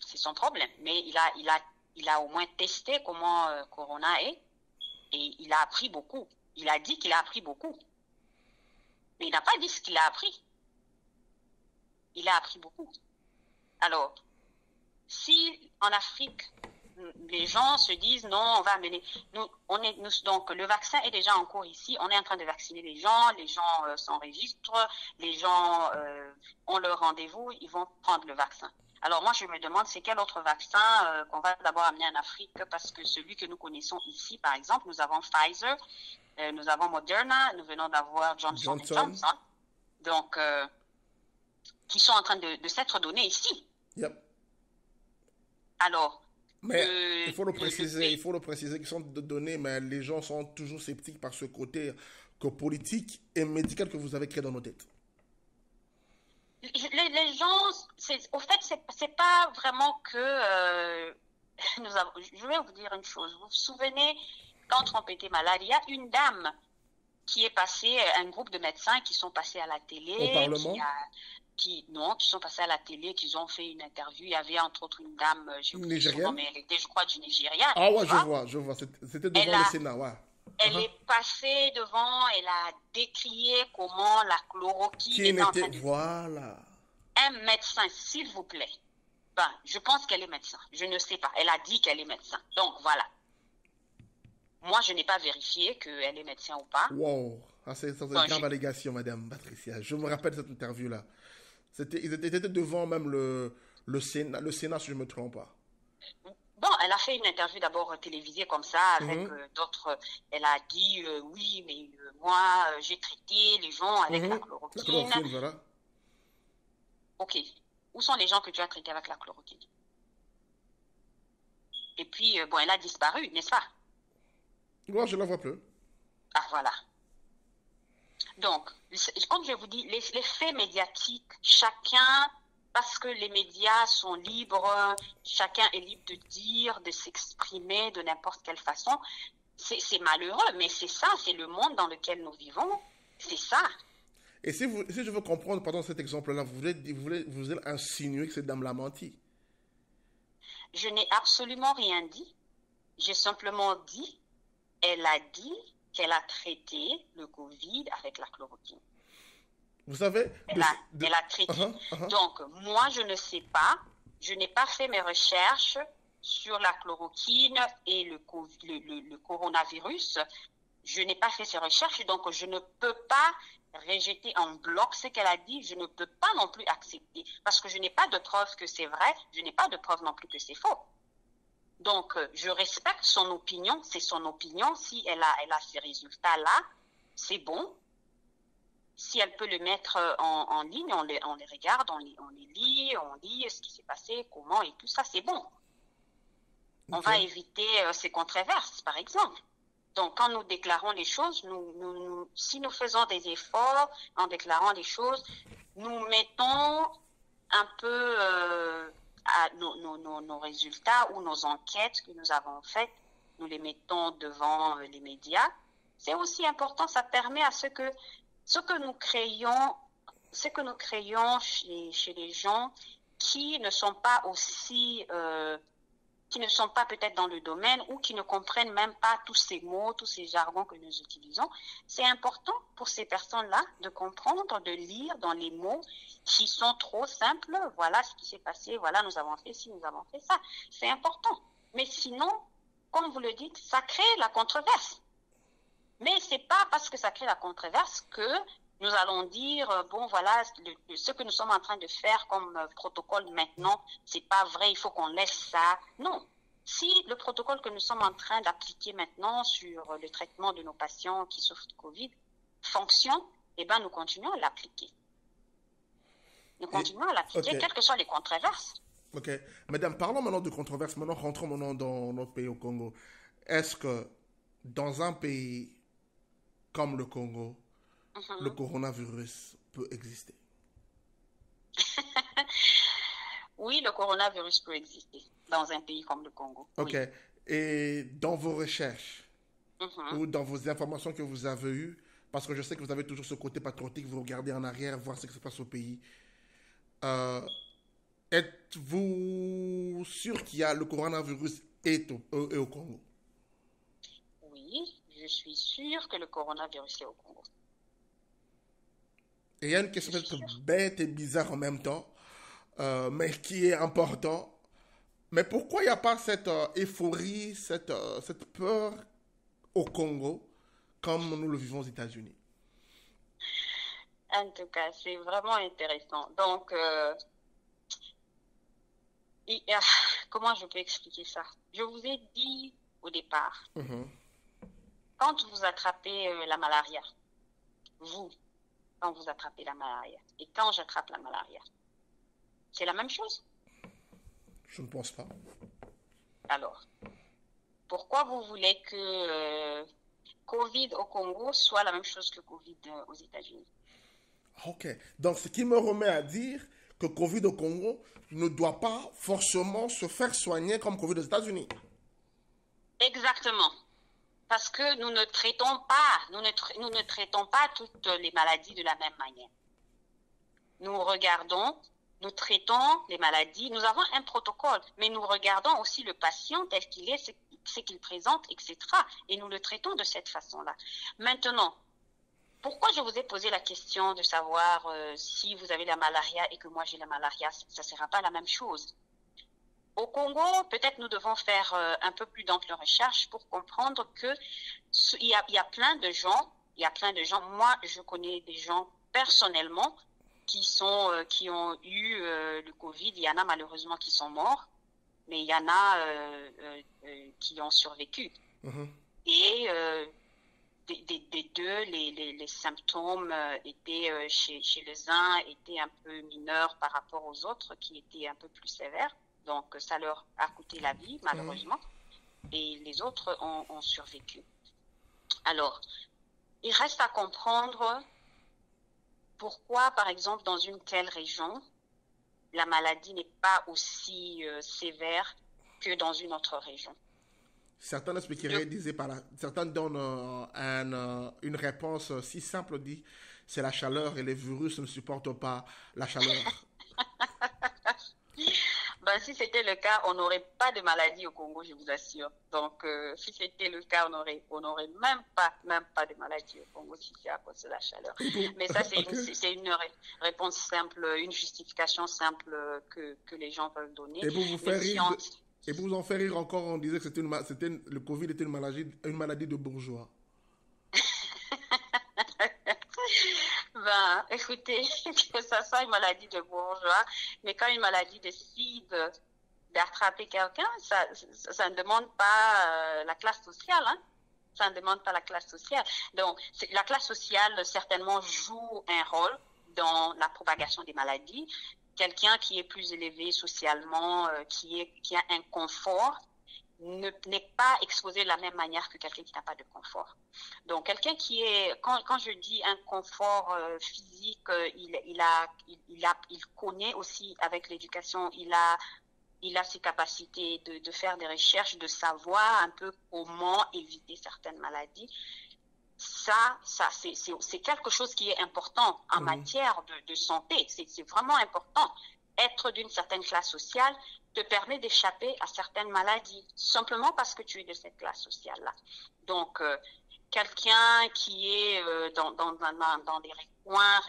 Speaker 2: C'est son problème. Mais il a au moins testé comment Corona est et il a appris beaucoup. Il a dit qu'il a appris beaucoup. Mais il n'a pas dit ce qu'il a appris. Il a appris beaucoup. Alors, si en Afrique, les gens se disent non, on va amener. Donc, le vaccin est déjà en cours ici. On est en train de vacciner les gens s'enregistrent, les gens ont leur rendez-vous, ils vont prendre le vaccin. Alors moi, je me demande, c'est quel autre vaccin qu'on va d'abord amener en Afrique, parce que celui que nous connaissons ici, par exemple, nous avons Pfizer, nous avons Moderna, nous venons d'avoir Johnson & Johnson, donc qui sont en train de s'être donnés ici.
Speaker 1: Yep.
Speaker 2: Alors,
Speaker 1: mais il faut le préciser qu'ils sont donnés, mais les gens sont toujours sceptiques par ce côté politique et médical que vous avez créé dans nos têtes.
Speaker 2: Les gens, au fait, c'est pas vraiment que je vais vous dire une chose. Vous vous souvenez, quand Trump était malade, il y a une dame qui est passée, un groupe de médecins qui sont passés à la télé.
Speaker 1: Au Parlement?
Speaker 2: Qui sont passés à la télé, qui ont fait une interview. Il y avait entre autres une dame, j'ai oublié son nom, mais elle était, je crois, du Nigeria.
Speaker 1: Ah ouais, je vois. C'était devant le Sénat, ouais.
Speaker 2: Elle est passée devant, elle a décrié comment la chloroquine était en train de...
Speaker 1: Voilà.
Speaker 2: Un médecin, s'il vous plaît. Ben, je pense qu'elle est médecin. Je ne sais pas. Elle a dit qu'elle est médecin. Donc, voilà. Moi, je n'ai pas vérifié qu'elle est médecin ou pas.
Speaker 1: Wow. Ah, c'est une grave allégation, Madame Patricia. Je me rappelle cette interview-là. Ils étaient devant même le Sénat, si je ne me trompe pas.
Speaker 2: Bon, elle a fait une interview d'abord télévisée comme ça, avec d'autres. Elle a dit, oui, mais moi, j'ai traité les gens avec la chloroquine.
Speaker 1: La chloroquine, voilà.
Speaker 2: Ok. Où sont les gens que tu as traités avec la chloroquine? Et puis, bon, elle a disparu, n'est-ce pas?
Speaker 1: Moi, je ne la vois plus.
Speaker 2: Ah, voilà. Donc, comme je vous dis, les faits médiatiques, chacun, parce que les médias sont libres, chacun est libre de dire, de s'exprimer de n'importe quelle façon. C'est malheureux, mais c'est ça, c'est le monde dans lequel nous vivons. C'est ça.
Speaker 1: Et si je veux comprendre, pardon, cet exemple-là, vous voulez insinuer que cette dame l'a menti?
Speaker 2: Je n'ai absolument rien dit. J'ai simplement dit, elle a dit qu'elle a traité le Covid avec la chloroquine.
Speaker 1: Vous savez...
Speaker 2: Elle a traité. Donc, moi, je ne sais pas. Je n'ai pas fait mes recherches sur la chloroquine et le coronavirus. Je n'ai pas fait ces recherches, donc je ne peux pas rejeter en bloc ce qu'elle a dit. Je ne peux pas non plus accepter parce que je n'ai pas de preuve que c'est vrai. Je n'ai pas de preuve non plus que c'est faux. Donc, je respecte son opinion. C'est son opinion. Si elle a ces résultats-là, c'est bon. Si elle peut le mettre en ligne, on les regarde, on les lit, on lit ce qui s'est passé, comment et tout ça, c'est bon. On va éviter ces controverses, par exemple. Donc, quand nous déclarons les choses, si nous faisons des efforts en déclarant les choses, nous mettons un peu nos résultats ou nos enquêtes que nous avons faites, nous les mettons devant les médias. C'est aussi important, ça permet à ce que nous créons chez les gens qui ne sont pas aussi... qui ne sont pas peut-être dans le domaine ou qui ne comprennent même pas tous ces mots, tous ces jargons que nous utilisons. C'est important pour ces personnes-là de comprendre, de lire dans les mots qui sont trop simples. Voilà ce qui s'est passé, voilà, nous avons fait ci, nous avons fait ça. C'est important. Mais sinon, comme vous le dites, ça crée la controverse. Mais c'est pas parce que ça crée la controverse que nous allons dire, bon, voilà, ce que nous sommes en train de faire comme protocole maintenant, c'est pas vrai, il faut qu'on laisse ça. Non. Si le protocole que nous sommes en train d'appliquer maintenant sur le traitement de nos patients qui souffrent de Covid fonctionne, eh ben, nous continuons à l'appliquer. Nous continuons à l'appliquer, quelles que soient les controverses.
Speaker 1: Ok. Madame, parlons maintenant de controverses. Maintenant, rentrons maintenant dans notre pays, au Congo. Est-ce que dans un pays comme le Congo, le coronavirus peut exister?
Speaker 2: Oui, le coronavirus peut exister dans un pays comme le Congo.
Speaker 1: Ok.
Speaker 2: Oui.
Speaker 1: Et dans vos recherches ou dans vos informations que vous avez eues, parce que je sais que vous avez toujours ce côté patriotique, vous regardez en arrière, voir ce qui se passe au pays. Êtes-vous sûr qu'il y a le coronavirus est au Congo?
Speaker 2: Oui, je suis sûre que le coronavirus est au Congo.
Speaker 1: Et il y a une question peut-être bête et bizarre en même temps, mais qui est importante. Mais pourquoi il n'y a pas cette euphorie, cette peur au Congo, comme nous le vivons aux États-Unis?
Speaker 2: En tout cas, c'est vraiment intéressant. Donc, comment je peux expliquer ça? Je vous ai dit au départ, quand vous attrapez la malaria, quand vous attrapez la malaria, et quand j'attrape la malaria, c'est la même chose?
Speaker 1: Je ne pense pas.
Speaker 2: Alors, pourquoi vous voulez que Covid au Congo soit la même chose que Covid aux États-Unis?
Speaker 1: Ok. Donc, ce qui me remet à dire que Covid au Congo ne doit pas forcément se faire soigner comme Covid aux États-Unis.
Speaker 2: Exactement. Parce que nous ne traitons pas toutes les maladies de la même manière. Nous traitons les maladies, nous avons un protocole, mais nous regardons aussi le patient tel qu'il est, ce qu'il présente, etc. Et nous le traitons de cette façon-là. Maintenant, pourquoi je vous ai posé la question de savoir si vous avez la malaria et que moi j'ai la malaria, ça ne sera pas la même chose. Au Congo, peut-être nous devons faire un peu plus d'ample recherche pour comprendre que il y a plein de gens, moi je connais des gens personnellement qui ont eu le Covid, il y en a malheureusement qui sont morts, mais il y en a qui ont survécu. Et des deux, les symptômes étaient chez les uns étaient un peu mineurs par rapport aux autres qui étaient un peu plus sévères. Donc ça leur a coûté la vie malheureusement. Et les autres ont survécu. Alors, il reste à comprendre pourquoi, par exemple, dans une telle région, la maladie n'est pas aussi sévère que dans une autre région.
Speaker 1: Certains expliqueraient, certains donnent une réponse si simple, dit c'est la chaleur et les virus ne supportent pas la chaleur.
Speaker 2: Ben, si c'était le cas, on n'aurait pas de maladie au Congo, je vous assure. Donc, si c'était le cas, on n'aurait même pas de maladie au Congo si c'est à cause de la chaleur. Mais ça, c'est une réponse simple, une justification simple que les gens peuvent donner.
Speaker 1: Et pour vous en faire rire encore, on disait que le Covid était une maladie de bourgeois.
Speaker 2: Ben, écoutez, que ça soit une maladie de bourgeois, mais quand une maladie décide d'attraper quelqu'un, ça ne demande pas la classe sociale, hein. Ça ne demande pas la classe sociale. Donc, la classe sociale, certainement, joue un rôle dans la propagation des maladies. Quelqu'un qui est plus élevé socialement, qui a un confort, n'est pas exposé de la même manière que quelqu'un qui n'a pas de confort. Donc, quelqu'un qui est, quand je dis un confort physique, il connaît aussi avec l'éducation, il a ses capacités de faire des recherches, de savoir un peu comment éviter certaines maladies. Ça c'est quelque chose qui est important en matière de santé. C'est vraiment important. Être d'une certaine classe sociale te permet d'échapper à certaines maladies, simplement parce que tu es de cette classe sociale-là. Donc, quelqu'un qui est dans des recoins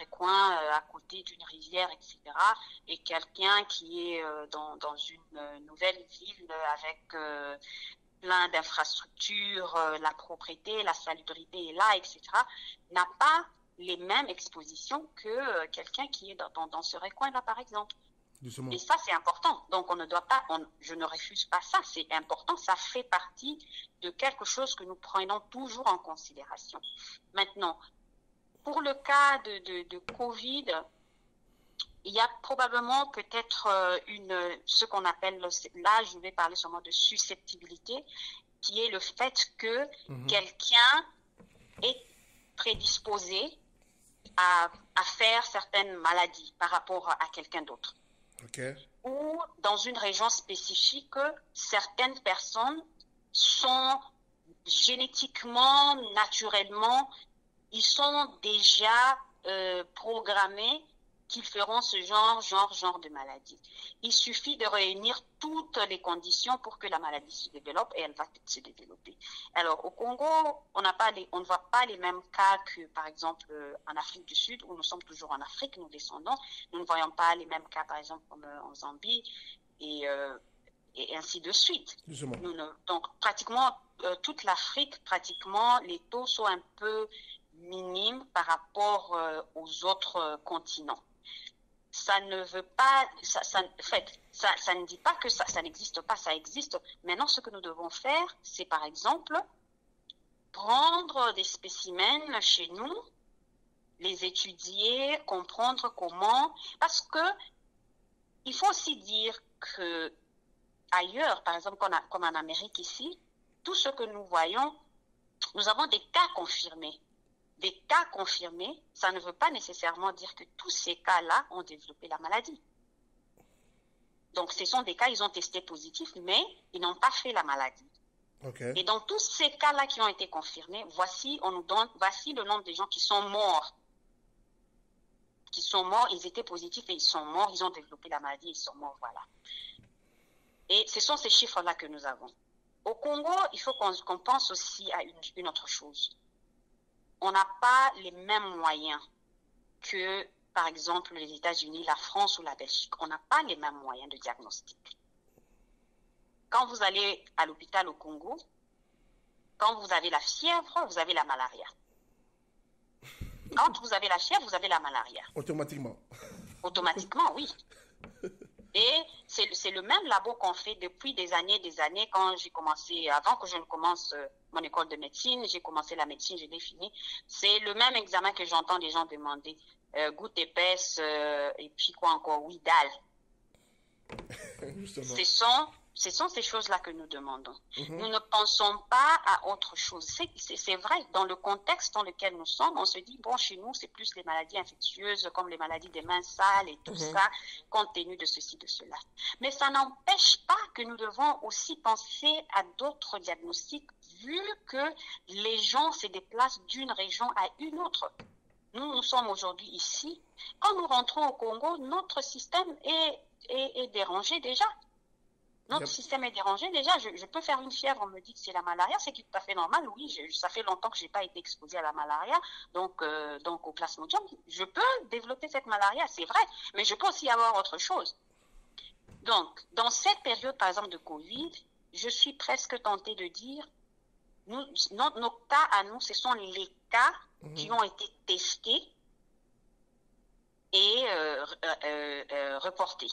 Speaker 2: à côté d'une rivière, etc., et quelqu'un qui est dans une nouvelle ville avec plein d'infrastructures, la propreté, la salubrité est là, etc., n'a pas les mêmes expositions que quelqu'un qui est dans ce recoin-là, par exemple.
Speaker 1: Justement.
Speaker 2: Et ça, c'est important. Donc, je ne refuse pas ça. C'est important. Ça fait partie de quelque chose que nous prenons toujours en considération. Maintenant, pour le cas de Covid, il y a probablement peut-être ce qu'on appelle, là, je vais parler seulement de susceptibilité, qui est le fait que quelqu'un est prédisposé à faire certaines maladies par rapport à quelqu'un d'autre.
Speaker 1: Okay.
Speaker 2: Ou dans une région spécifique, certaines personnes sont génétiquement, naturellement, ils sont déjà programmés qu'ils feront ce genre de maladie. Il suffit de réunir toutes les conditions pour que la maladie se développe et elle va se développer. Alors, au Congo, on ne voit pas les mêmes cas que, par exemple, en Afrique du Sud, où nous sommes toujours en Afrique, nous descendons. Nous ne voyons pas les mêmes cas, par exemple, comme en Zambie et ainsi de suite. Donc, pratiquement, toute l'Afrique, pratiquement, les taux sont un peu minimes par rapport aux autres continents. Ça ne veut pas, ça ne dit pas que ça n'existe pas, ça existe. Maintenant, ce que nous devons faire, c'est par exemple prendre des spécimens chez nous, les étudier, comprendre comment, parce que il faut aussi dire que ailleurs, par exemple comme en Amérique ici, tout ce que nous voyons, nous avons des cas confirmés. Des cas confirmés, ça ne veut pas nécessairement dire que tous ces cas-là ont développé la maladie. Donc, ce sont des cas, ils ont testé positif, mais ils n'ont pas fait la maladie.
Speaker 1: Okay.
Speaker 2: Et dans tous ces cas-là qui ont été confirmés, voici le nombre de gens qui sont morts. Ils étaient positifs et ils sont morts, ils ont développé la maladie, ils sont morts, voilà. Et ce sont ces chiffres-là que nous avons. Au Congo, il faut qu'on pense aussi à une autre chose. On n'a pas les mêmes moyens que, par exemple, les États-Unis, la France ou la Belgique. On n'a pas les mêmes moyens de diagnostic. Quand vous allez à l'hôpital au Congo, quand vous avez la fièvre, vous avez la malaria. Quand vous avez la fièvre, vous avez la malaria.
Speaker 1: Automatiquement.
Speaker 2: Automatiquement, oui. Et c'est le même labo qu'on fait depuis des années, quand j'ai commencé, avant que je ne commence mon école de médecine, j'ai commencé la médecine, je l'ai fini. C'est le même examen que j'entends des gens demander. Goutte épaisse, et puis quoi encore? Oui, dalle. Ce sont ces choses-là que nous demandons. Nous ne pensons pas à autre chose. C'est vrai, dans le contexte dans lequel nous sommes, on se dit, bon, chez nous, c'est plus les maladies infectieuses, comme les maladies des mains sales et tout ça, compte tenu de ceci, de cela. Mais ça n'empêche pas que nous devons aussi penser à d'autres diagnostics, vu que les gens se déplacent d'une région à une autre. Nous sommes aujourd'hui ici. Quand nous rentrons au Congo, notre système est dérangé déjà. Notre système est dérangé. Déjà, je peux faire une fièvre, on me dit que c'est la malaria, c'est tout à fait normal. Oui, ça fait longtemps que je n'ai pas été exposée à la malaria, donc au plasmodium. Je peux développer cette malaria, c'est vrai, mais je peux aussi avoir autre chose. Donc, dans cette période, par exemple, de Covid, je suis presque tentée de dire, nos cas à nous, ce sont les cas qui ont été testés et reportés.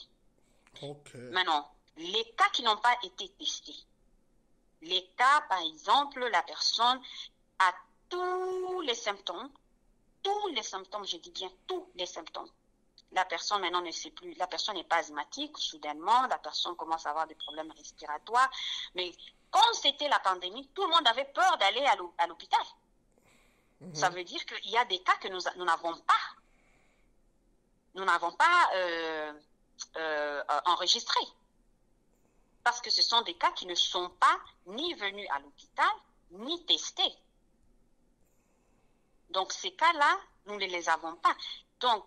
Speaker 1: Okay.
Speaker 2: Maintenant, les cas qui n'ont pas été testés. Les cas, par exemple, la personne a tous les symptômes, je dis bien tous les symptômes. La personne maintenant ne sait plus, la personne n'est pas asthmatique, soudainement, la personne commence à avoir des problèmes respiratoires. Mais quand c'était la pandémie, tout le monde avait peur d'aller à l'hôpital. Ça veut dire qu'il y a des cas que nous n'avons pas. Nous n'avons pas enregistrés. Parce que ce sont des cas qui ne sont pas ni venus à l'hôpital, ni testés. Donc, ces cas-là, nous ne les avons pas. Donc,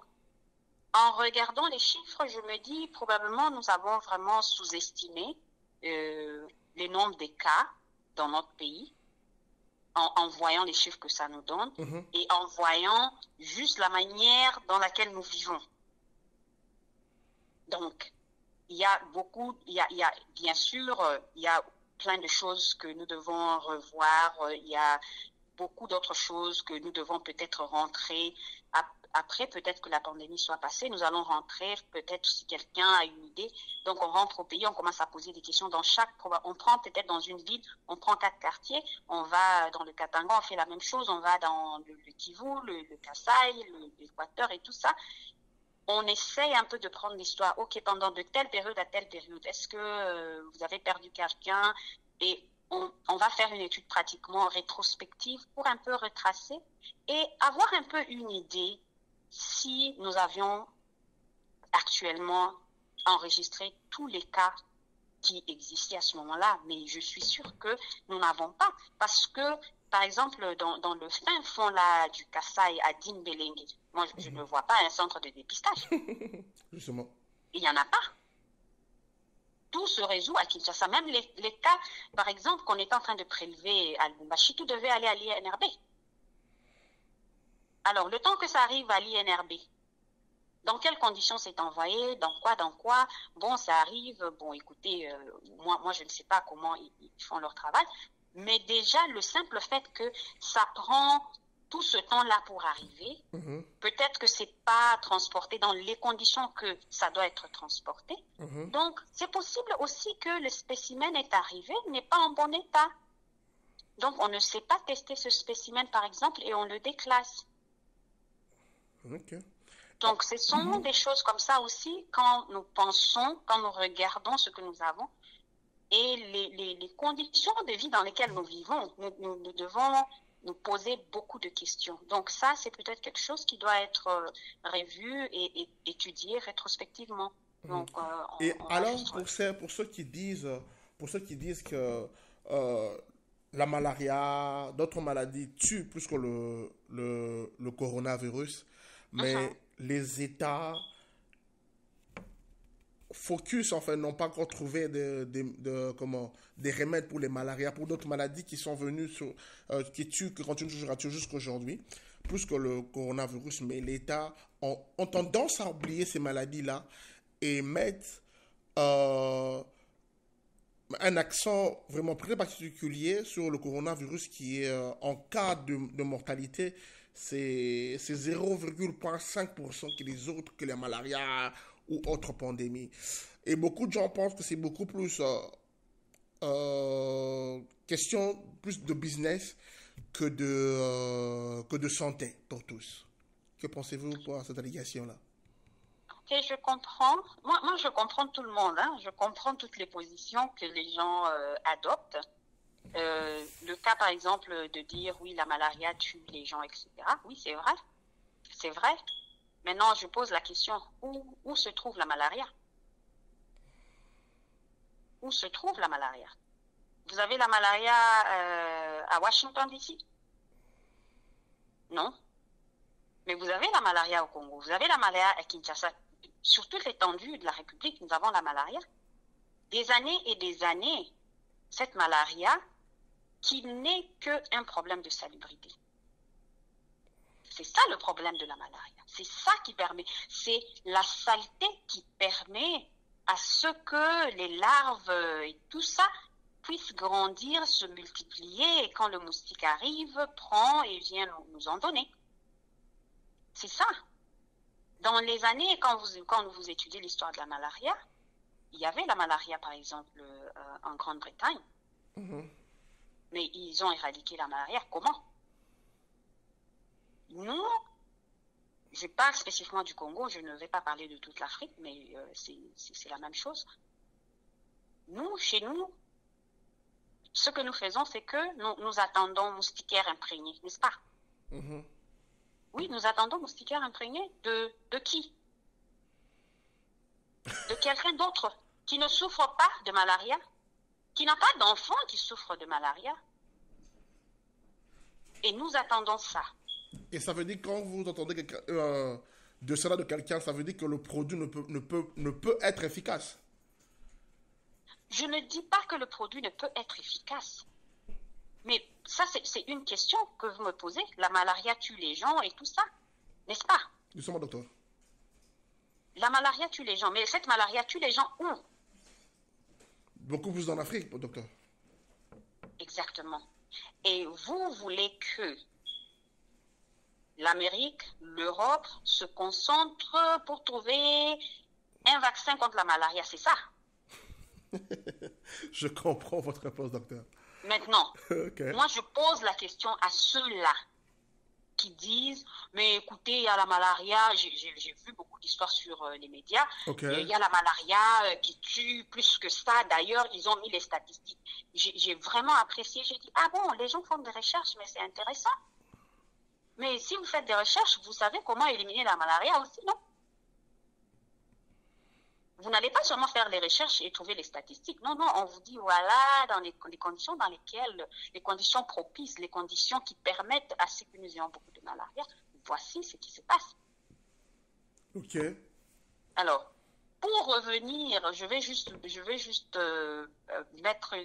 Speaker 2: en regardant les chiffres, je me dis, probablement, nous avons vraiment sous-estimé le nombre de cas dans notre pays, en voyant les chiffres que ça nous donne, et en voyant juste la manière dans laquelle nous vivons. Donc, il y a bien sûr, il y a plein de choses que nous devons revoir. Il y a beaucoup d'autres choses que nous devons peut-être rentrer. Après, peut-être que la pandémie soit passée, nous allons rentrer, peut-être si quelqu'un a une idée. Donc, on rentre au pays, on commence à poser des questions on prend peut-être dans une ville, on prend 4 quartiers, on va dans le Katanga, on fait la même chose, on va dans le Kivu, le Kasaï, l'Équateur et tout ça. On essaye un peu de prendre l'histoire. OK, pendant de telle période à telle période, est-ce que vous avez perdu quelqu'un? Et on va faire une étude pratiquement rétrospective pour un peu retracer et avoir un peu une idée si nous avions actuellement enregistré tous les cas qui existaient à ce moment-là. Mais je suis sûre que nous n'avons pas. Parce que, par exemple, dans le fin fond là, du Kasaï à Dinbelengue, moi, je ne vois pas un centre de dépistage.
Speaker 1: Justement.
Speaker 2: Il n'y en a pas. Tout se résout à Kinshasa. Même les cas, par exemple, qu'on est en train de prélever à Lubumbashi, tout devait aller à l'INRB. Alors, le temps que ça arrive à l'INRB, dans quelles conditions c'est envoyé, dans quoi, bon, ça arrive, bon, écoutez, moi, je ne sais pas comment ils font leur travail, mais déjà, le simple fait que ça prend tout ce temps-là pour arriver, peut-être que c'est pas transporté dans les conditions que ça doit être transporté. Donc, c'est possible aussi que le spécimen est arrivé, n'est pas en bon état. Donc, on ne sait pas tester ce spécimen, par exemple, et on le déclasse. Donc, ce sont des choses comme ça aussi quand nous pensons, quand nous regardons ce que nous avons et les conditions de vie dans lesquelles nous vivons. Nous devons nous poser beaucoup de questions. Donc ça, c'est peut-être quelque chose qui doit être revu et étudié rétrospectivement. Donc,
Speaker 1: Et
Speaker 2: on va
Speaker 1: alors,
Speaker 2: juste...
Speaker 1: pour ceux qui disent que euh, la malaria, d'autres maladies tuent plus que le coronavirus,
Speaker 2: Mhm.
Speaker 1: mais les États focus, en fait, n'ont pas encore trouvé des remèdes pour les malarias, pour d'autres maladies qui sont venues, qui tuent, qui continuent toujours à tuer jusqu'à aujourd'hui, plus que le coronavirus. Mais l'État ont tendance à oublier ces maladies-là et mettent euh, un accent vraiment très particulier sur le coronavirus qui est en cas de mortalité, c'est 0,5% que les autres, que la malaria ou autres pandémies. Et beaucoup de gens pensent que c'est beaucoup plus question plus de business que de santé pour tous. Que pensez-vous pour cette allégation-là?
Speaker 2: Ok, je comprends. Moi, je comprends tout le monde. Hein. Je comprends toutes les positions que les gens adoptent. Le cas, par exemple, de dire oui, la malaria tue les gens, etc. Oui, c'est vrai. C'est vrai. Maintenant, je pose la question, où se trouve la malaria? Où se trouve la malaria? Vous avez la malaria à Washington, D.C.? Non. Mais vous avez la malaria au Congo. Vous avez la malaria à Kinshasa. Sur toute l'étendue de la République, nous avons la malaria. Des années et des années, cette malaria qui n'est qu'un problème de salubrité. C'est ça le problème de la malaria. C'est ça qui permet, c'est la saleté qui permet à ce que les larves et tout ça puissent grandir, se multiplier et quand le moustique arrive, prend et vient nous en donner. C'est ça. Dans les années, quand vous étudiez l'histoire de la malaria, il y avait la malaria, par exemple, en Grande-Bretagne. Mais ils ont éradiqué la malaria. Comment? Nous, je parle spécifiquement du Congo, je ne vais pas parler de toute l'Afrique, mais c'est la même chose. Nous, chez nous, ce que nous faisons, c'est que nous attendons moustiquaires imprégnés, n'est-ce pas? Oui, nous attendons moustiquaires imprégnés de qui? De quelqu'un d'autre qui ne souffre pas de malaria, qui n'a pas d'enfant qui souffre de malaria. Et nous attendons ça.
Speaker 1: Et ça veut dire quand vous entendez de cela de quelqu'un, ça veut dire que le produit ne peut être efficace.
Speaker 2: Je ne dis pas que le produit ne peut être efficace. Mais ça, c'est une question que vous me posez. La malaria tue les gens et tout ça, n'est-ce pas?
Speaker 1: Justement, docteur.
Speaker 2: La malaria tue les gens. Mais cette malaria tue les gens où?
Speaker 1: Beaucoup plus en Afrique, docteur.
Speaker 2: Exactement. Et vous voulez que l'Amérique, l'Europe se concentrent pour trouver un vaccin contre la malaria, c'est ça?
Speaker 1: Je comprends votre réponse, docteur.
Speaker 2: Maintenant,
Speaker 1: Okay.
Speaker 2: moi je pose la question à ceux-là qui disent, mais écoutez, il y a la malaria, j'ai vu beaucoup d'histoires sur les médias,
Speaker 1: Okay.
Speaker 2: il y a la malaria qui tue plus que ça, d'ailleurs ils ont mis les statistiques. J'ai vraiment apprécié, j'ai dit, ah bon, les gens font des recherches, mais c'est intéressant. Mais si vous faites des recherches, vous savez comment éliminer la malaria aussi, non? Vous n'allez pas seulement faire les recherches et trouver les statistiques. Non, non, on vous dit, voilà, dans les conditions dans lesquelles, les conditions propices, les conditions qui permettent à ce que nous ayons beaucoup de malaria, voici ce qui se passe.
Speaker 1: Ok.
Speaker 2: Alors, pour revenir, je vais juste mettre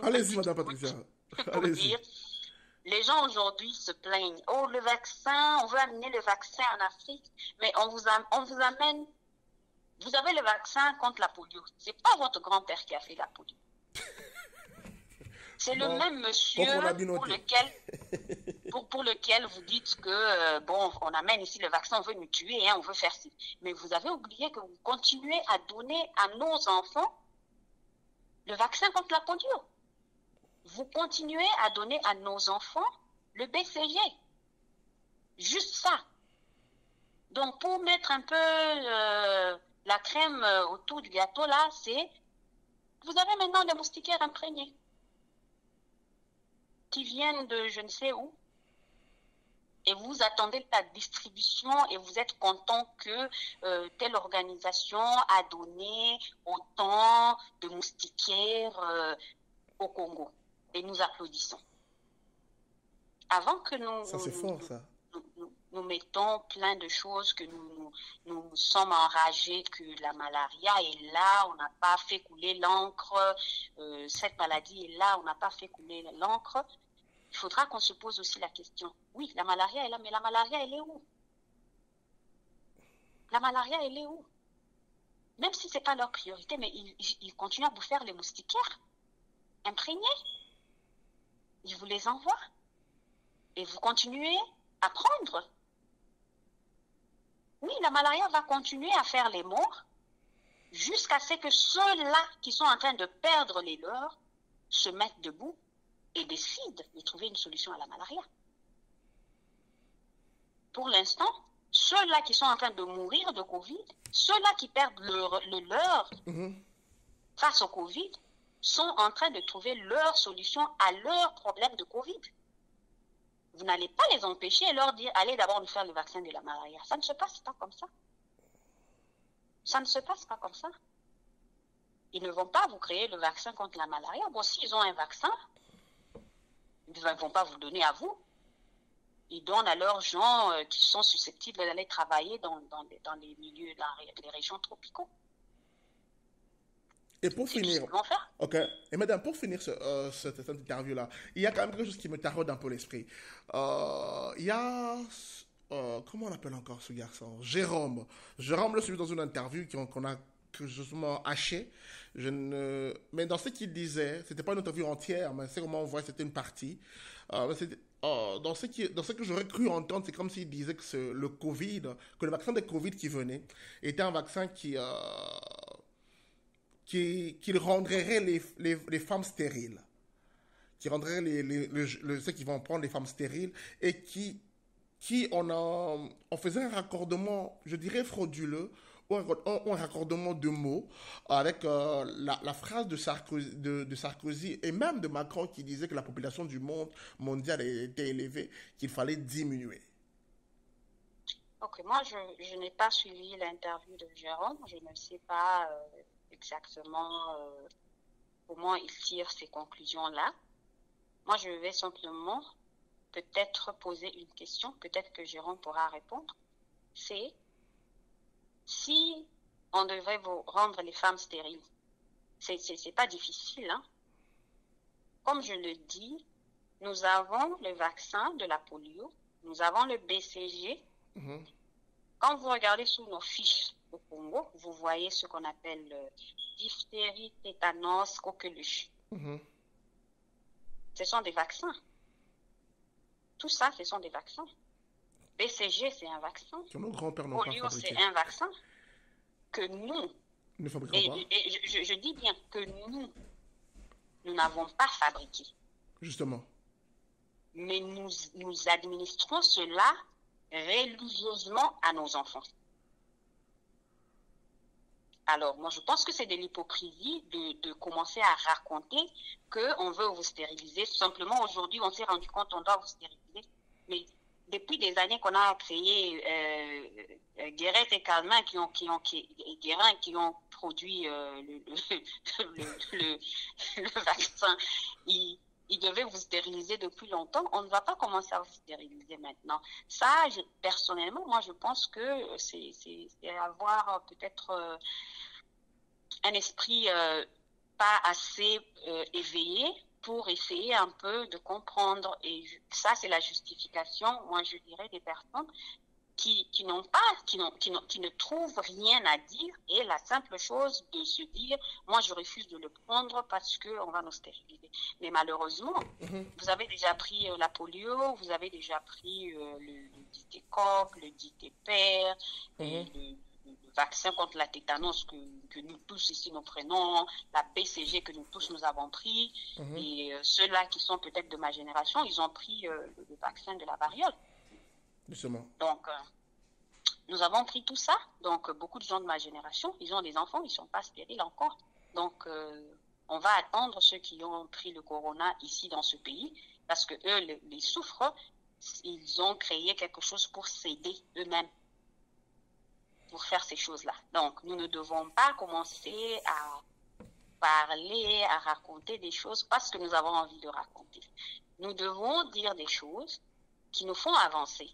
Speaker 1: Allez-y, Madame Patricia.
Speaker 2: pour
Speaker 1: Allez-y.
Speaker 2: dire, les gens aujourd'hui se plaignent. Oh, le vaccin, on veut amener le vaccin en Afrique, mais on vous amène. Vous avez le vaccin contre la polio. C'est pas votre grand-père qui a fait la polio. C'est
Speaker 1: Bon,
Speaker 2: le même monsieur
Speaker 1: on a bien
Speaker 2: pour
Speaker 1: noté.
Speaker 2: lequel vous dites que, bon, on amène ici le vaccin, on veut nous tuer, hein, on veut faire ci. Mais vous avez oublié que vous continuez à donner à nos enfants le vaccin contre la polio. Vous continuez à donner à nos enfants le BCG. Juste ça. Donc, pour mettre un peu la crème autour du gâteau, là, c'est... Vous avez maintenant des moustiquaires imprégnés qui viennent de je ne sais où. et vous attendez la distribution et vous êtes content que telle organisation a donné autant de moustiquaires au Congo. Et nous applaudissons. Avant que
Speaker 1: Ça, c'est fort, ça.
Speaker 2: Nous mettons plein de choses, que nous sommes enragés, que la malaria est là, on n'a pas fait couler l'encre, cette maladie est là, on n'a pas fait couler l'encre. Il faudra qu'on se pose aussi la question. Oui, la malaria est là, mais la malaria, elle est où? La malaria, elle est où? Même si ce n'est pas leur priorité, mais ils continuent à vous faire les moustiquaires imprégnés. Ils vous les envoient. Et vous continuez à prendre. Oui, la malaria va continuer à faire les morts jusqu'à ce que ceux-là qui sont en train de perdre les leurs se mettent debout et décident de trouver une solution à la malaria. Pour l'instant, ceux-là qui sont en train de mourir de Covid, ceux-là qui perdent le leur face au Covid, sont en train de trouver leur solution à leur problème de Covid. Vous n'allez pas les empêcher et leur dire, allez d'abord nous faire le vaccin de la malaria. Ça ne se passe pas comme ça. Ça ne se passe pas comme ça. Ils ne vont pas vous créer le vaccin contre la malaria. Bon, s'ils ont un vaccin, ils ne vont pas vous le donner à vous. Ils donnent à leurs gens qui sont susceptibles d'aller travailler dans les milieux, dans les régions tropicaux.
Speaker 1: Et pour finir, ok. Et madame, pour finir cette interview-là, il y a quand même quelque chose qui me taraude un peu l'esprit. Il y a, comment on appelle encore ce garçon? Jérôme. Jérôme le suivi dans une interview qu'on a justement haché. Mais dans ce qu'il disait, c'était pas une interview entière, mais c'est comment on voit, c'était une partie. Dans ce que j'aurais cru entendre, c'est comme s'il disait que le Covid, que le vaccin de Covid qui venait, était un vaccin qui rendrait les femmes stériles, qui rendrait ceux qui vont prendre les femmes stériles, et qui on faisait un raccordement, je dirais frauduleux, ou un raccordement de mots avec la phrase de Sarkozy et même de Macron qui disait que la population du monde mondial était élevée, qu'il fallait diminuer.
Speaker 2: Ok, moi je n'ai pas suivi l'interview de Jérôme, je ne sais pas exactement comment il tire ces conclusions-là. Moi, je vais simplement peut-être poser une question, peut-être que Jérôme pourra répondre. C'est si on devrait vous rendre les femmes stériles, c'est pas difficile, hein? Comme je le dis, nous avons le vaccin de la polio, nous avons le BCG. Quand vous regardez sous nos fiches au Congo, vous voyez ce qu'on appelle diphtérie, tétanos, coqueluche. Ce sont des vaccins. Tout ça, ce sont des vaccins. BCG, c'est un vaccin.
Speaker 1: Que nos grands-pères n'ont pas fabriqué.
Speaker 2: Polio, c'est un vaccin que nous
Speaker 1: ne fabriquons pas.
Speaker 2: Et je dis bien que nous n'avons pas fabriqué.
Speaker 1: Justement.
Speaker 2: Mais nous administrons cela religieusement à nos enfants. Alors, moi, je pense que c'est de l'hypocrisie de commencer à raconter qu'on veut vous stériliser. Simplement, aujourd'hui, on s'est rendu compte qu'on doit vous stériliser. Mais depuis des années qu'on a créé Guéret et Calmin qui ont produit le vaccin, ils devaient vous stériliser depuis longtemps. On ne va pas commencer à vous stériliser maintenant. Ça, personnellement, moi, je pense que c'est avoir peut-être un esprit pas assez éveillé pour essayer un peu de comprendre. Et ça, c'est la justification, moi, je dirais, des personnes qui ne trouvent rien à dire, et la simple chose de se dire, moi je refuse de le prendre parce qu'on va nous stériliser. Mais malheureusement, vous avez déjà pris la polio, vous avez déjà pris le ditécoque, le ditéper, le vaccin contre la tétanos que nous tous ici nous prenons, la BCG que nous tous nous avons pris, et ceux-là qui sont peut-être de ma génération, ils ont pris le vaccin de la variole.
Speaker 1: Justement.
Speaker 2: Donc, nous avons pris tout ça. Donc, beaucoup de gens de ma génération, ils ont des enfants, ils ne sont pas stériles encore. Donc, on va attendre ceux qui ont pris le corona ici dans ce pays, parce que eux, les souffrent. ils ont créé quelque chose pour s'aider eux-mêmes, pour faire ces choses-là. Donc, nous ne devons pas commencer à parler, à raconter des choses parce que nous avons envie de raconter. Nous devons dire des choses qui nous font avancer.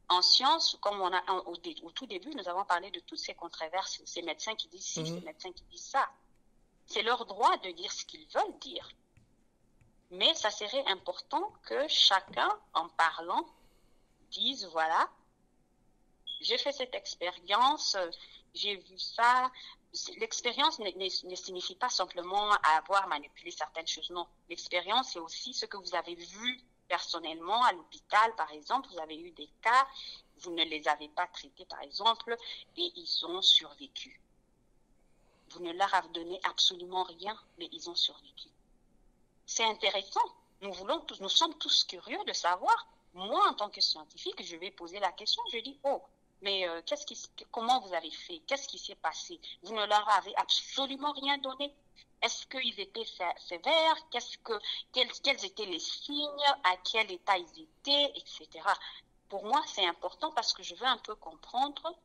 Speaker 2: En science, comme au tout début, nous avons parlé de toutes ces controverses, ces médecins qui disent ci, ces médecins qui disent ça. C'est leur droit de dire ce qu'ils veulent dire. Mais ça serait important que chacun, en parlant, dise, voilà, j'ai fait cette expérience, j'ai vu ça. L'expérience ne signifie pas simplement avoir manipulé certaines choses, non. L'expérience, c'est aussi ce que vous avez vu personnellement à l'hôpital, par exemple. Vous avez eu des cas, vous ne les avez pas traités, par exemple, et ils ont survécu. Vous ne leur avez donné absolument rien, mais ils ont survécu. C'est intéressant. Nous sommes tous curieux de savoir. Moi, en tant que scientifique, je vais poser la question. Je dis, mais comment vous avez fait? Qu'est-ce qui s'est passé? Vous ne leur avez absolument rien donné. Est-ce qu'ils étaient sévères? Quels étaient les signes? À quel état ils étaient? Etc. Pour moi, c'est important parce que je veux un peu comprendre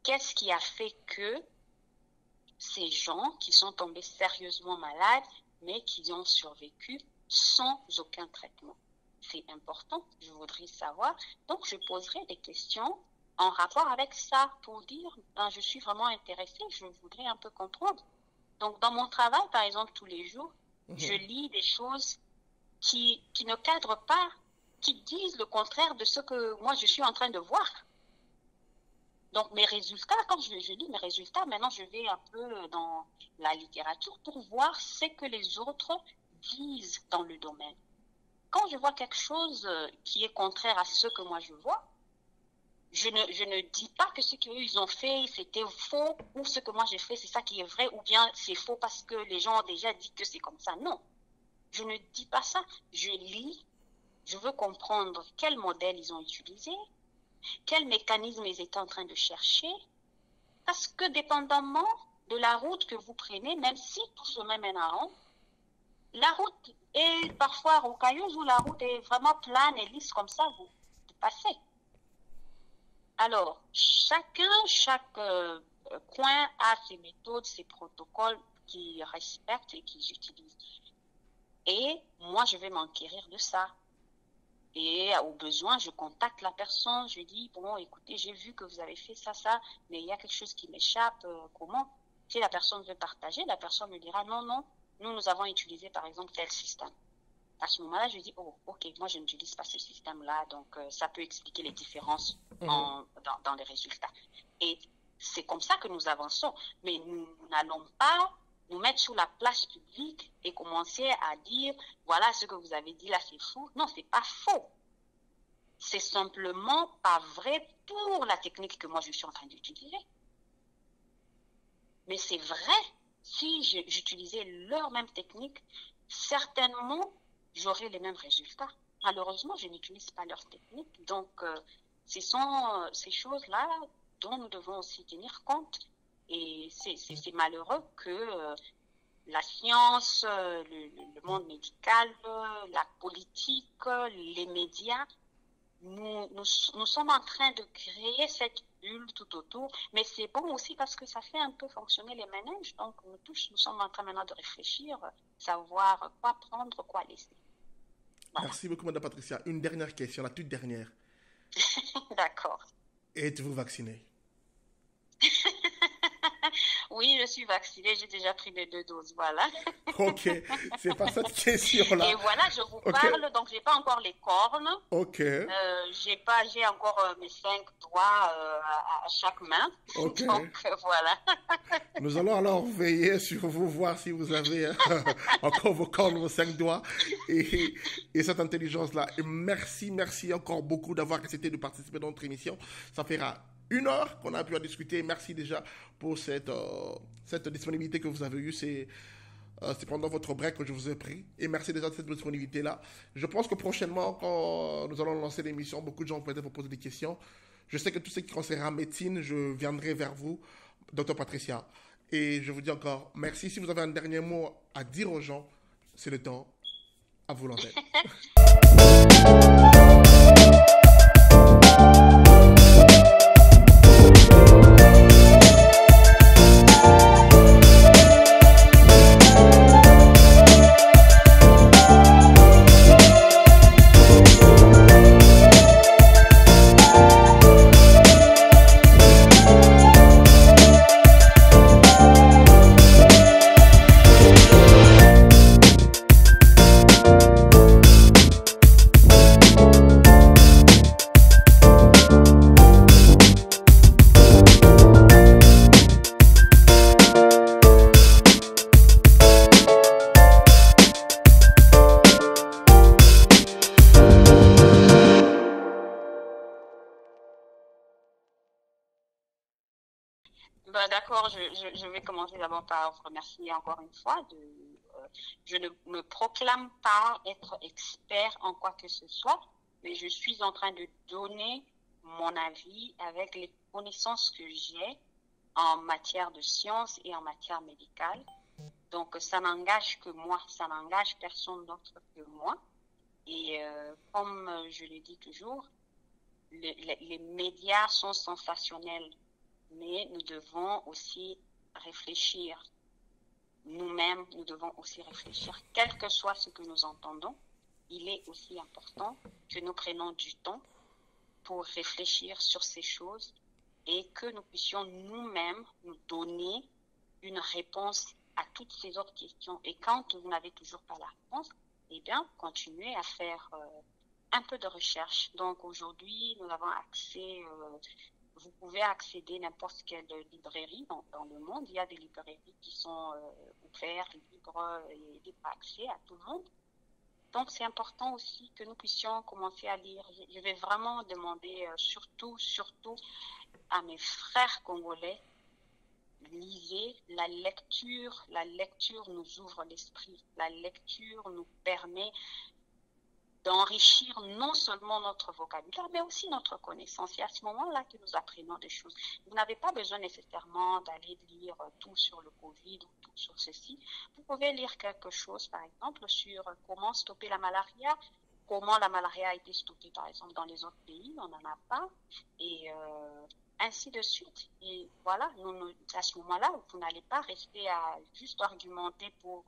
Speaker 2: qu'est-ce qui a fait que ces gens qui sont tombés sérieusement malades, mais qui ont survécu sans aucun traitement. C'est important, je voudrais savoir. Donc, je poserai des questions en rapport avec ça pour dire, je suis vraiment intéressée, je voudrais un peu comprendre. Donc, dans mon travail, par exemple, tous les jours, je lis des choses qui ne cadrent pas, qui disent le contraire de ce que moi, je suis en train de voir. Donc, mes résultats, quand je lis mes résultats, maintenant, je vais un peu dans la littérature pour voir ce que les autres disent dans le domaine. Quand je vois quelque chose qui est contraire à ce que moi, je vois, je ne dis pas que ce qu'ils ont fait, c'était faux, ou ce que moi, j'ai fait, c'est ça qui est vrai, ou bien c'est faux parce que les gens ont déjà dit que c'est comme ça. Non, je ne dis pas ça. Je lis, je veux comprendre quel modèle ils ont utilisé, quel mécanisme ils étaient en train de chercher, parce que dépendamment de la route que vous prenez, même si tout se mène à rond, la route est parfois rocailleuse ou la route est vraiment plane et lisse comme ça, vous passez. Alors, chaque coin a ses méthodes, ses protocoles qu'ils respectent et qu'ils utilisent. Et moi, je vais m'enquérir de ça. Et au besoin, je contacte la personne, je dis, bon, écoutez, j'ai vu que vous avez fait ça, mais il y a quelque chose qui m'échappe, comment? Si la personne veut partager, la personne me dira, non, nous avons utilisé par exemple tel système. À ce moment-là, je dis, ok, moi je n'utilise pas ce système-là, donc ça peut expliquer les différences dans les résultats. Et c'est comme ça que nous avançons. Mais nous n'allons pas nous mettre sur la place publique et commencer à dire, voilà ce que vous avez dit là, c'est faux. Non, c'est pas faux. C'est simplement pas vrai pour la technique que moi je suis en train d'utiliser. Mais c'est vrai, si j'utilisais leur même technique, certainement, j'aurais les mêmes résultats. Malheureusement, je n'utilise pas leur technique. Donc, ce sont ces choses-là dont nous devons aussi tenir compte. Et c'est malheureux que la science, le monde médical, la politique, les médias, nous sommes en train de créer cette bulle tout autour. Mais c'est bon aussi parce que ça fait un peu fonctionner les méninges. Donc, nous sommes en train maintenant de réfléchir, savoir quoi prendre, quoi laisser. Voilà.
Speaker 1: Merci beaucoup, Mme Patricia. Une dernière question, la toute dernière.
Speaker 2: D'accord.
Speaker 1: Êtes-vous vaccinée?
Speaker 2: Oui, je suis vaccinée, j'ai déjà pris les 2 doses, voilà.
Speaker 1: Ok, c'est pas cette question-là.
Speaker 2: Et voilà, je vous parle, donc j'ai pas encore les cornes.
Speaker 1: Ok.
Speaker 2: J'ai encore mes 5 doigts à chaque main.
Speaker 1: Ok.
Speaker 2: Donc voilà.
Speaker 1: Nous allons alors veiller sur vous, voir si vous avez encore vos cornes, vos 5 doigts et cette intelligence-là. Et merci encore beaucoup d'avoir accepté de participer dans notre émission. Ça fera 1 heure qu'on a pu en discuter. Merci déjà pour cette disponibilité que vous avez eue. C'est pendant votre break que je vous ai pris. Et merci déjà de cette disponibilité-là. Je pense que prochainement, quand nous allons lancer l'émission, beaucoup de gens vont peut-être vous poser des questions. Je sais que tout ce qui concernera médecine, je viendrai vers vous, Dr Patricia. Et je vous dis encore merci. Si vous avez un dernier mot à dire aux gens, c'est le temps. À vous l'antenne.
Speaker 2: D'accord, je vais commencer d'abord par vous remercier encore une fois. Je ne me proclame pas être expert en quoi que ce soit, mais je suis en train de donner mon avis avec les connaissances que j'ai en matière de sciences et en matière médicale. Donc, ça n'engage que moi, ça n'engage personne d'autre que moi. Et comme je le dis toujours, les médias sont sensationnels. Mais nous devons aussi réfléchir. Nous-mêmes, nous devons aussi réfléchir. Quel que soit ce que nous entendons, il est aussi important que nous prenions du temps pour réfléchir sur ces choses et que nous puissions nous-mêmes nous donner une réponse à toutes ces autres questions. Et quand vous n'avez toujours pas la réponse, eh bien, continuez à faire un peu de recherche. Donc aujourd'hui, nous avons accès... vous pouvez accéder à n'importe quelle librairie dans le monde. Il y a des librairies qui sont ouvertes, libres et libre accès à tout le monde. Donc, c'est important aussi que nous puissions commencer à lire. Je vais vraiment demander surtout à mes frères congolais, lisez la lecture. La lecture nous ouvre l'esprit. La lecture nous permet d'enrichir non seulement notre vocabulaire, mais aussi notre connaissance. C'est à ce moment-là que nous apprenons des choses. Vous n'avez pas besoin nécessairement d'aller lire tout sur le Covid ou tout sur ceci. Vous pouvez lire quelque chose, par exemple, sur comment stopper la malaria, comment la malaria a été stoppée, par exemple, dans les autres pays, on n'en a pas, et ainsi de suite. Et voilà, à ce moment-là, vous n'allez pas rester à juste argumenter pour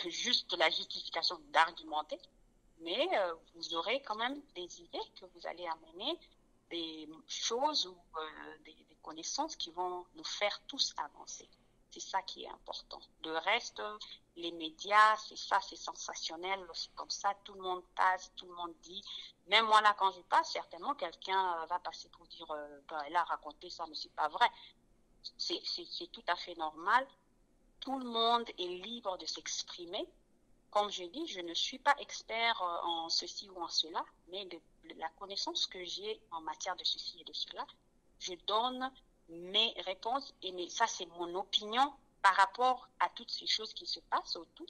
Speaker 2: juste la justification d'argumenter, mais vous aurez quand même des idées que vous allez amener, des choses ou des connaissances qui vont nous faire tous avancer. C'est ça qui est important. Le reste, les médias, c'est ça, c'est sensationnel, c'est comme ça, tout le monde passe, tout le monde dit. Même moi, là, quand je passe, certainement, quelqu'un va passer pour dire, elle a raconté ça, mais c'est pas vrai. C'est tout à fait normal. Tout le monde est libre de s'exprimer. Comme je dis, je ne suis pas expert en ceci ou en cela, mais de la connaissance que j'ai en matière de ceci et de cela, je donne mes réponses et ça, c'est mon opinion par rapport à toutes ces choses qui se passent autour.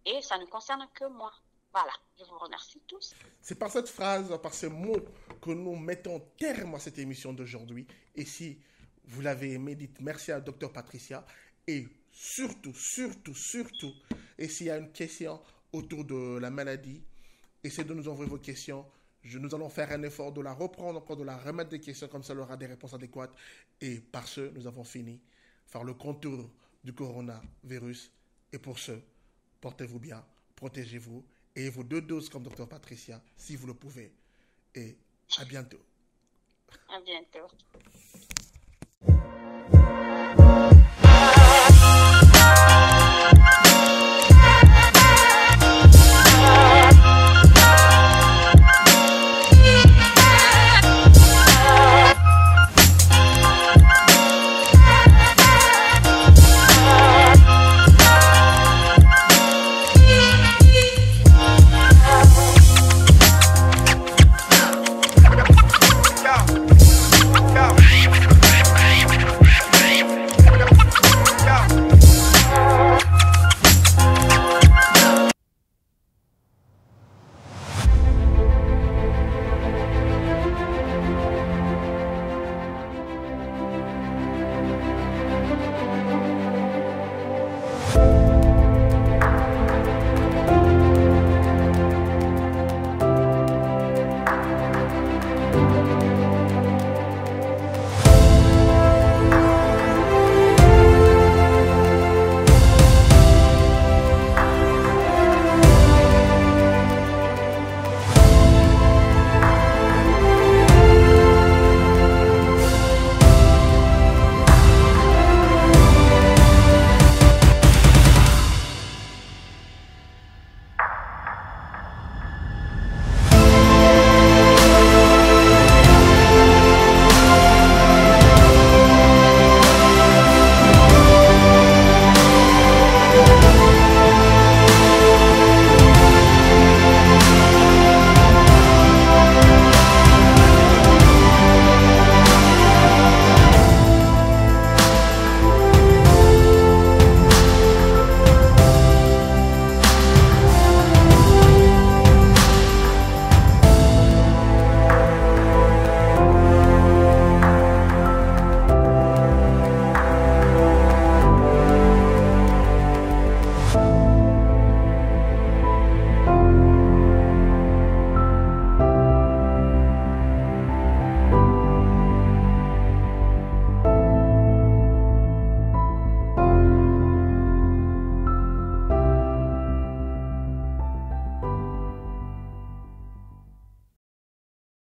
Speaker 2: Et ça ne concerne que moi. Voilà, je vous remercie tous.
Speaker 1: C'est par cette phrase, par ces mots que nous mettons terme à cette émission d'aujourd'hui. Et si vous l'avez aimé, dites merci à Dr Patricia. Et surtout, et s'il y a une question autour de la maladie, essayez de nous envoyer vos questions. Nous allons faire un effort de la reprendre encore, de la remettre des questions, comme ça elle aura des réponses adéquates. Et par ce, nous avons fini. Faire le contour du coronavirus. Et pour ce, portez-vous bien, protégez-vous. Et vos 2 doses comme Dr Patricia, si vous le pouvez. Et à bientôt.
Speaker 2: À bientôt.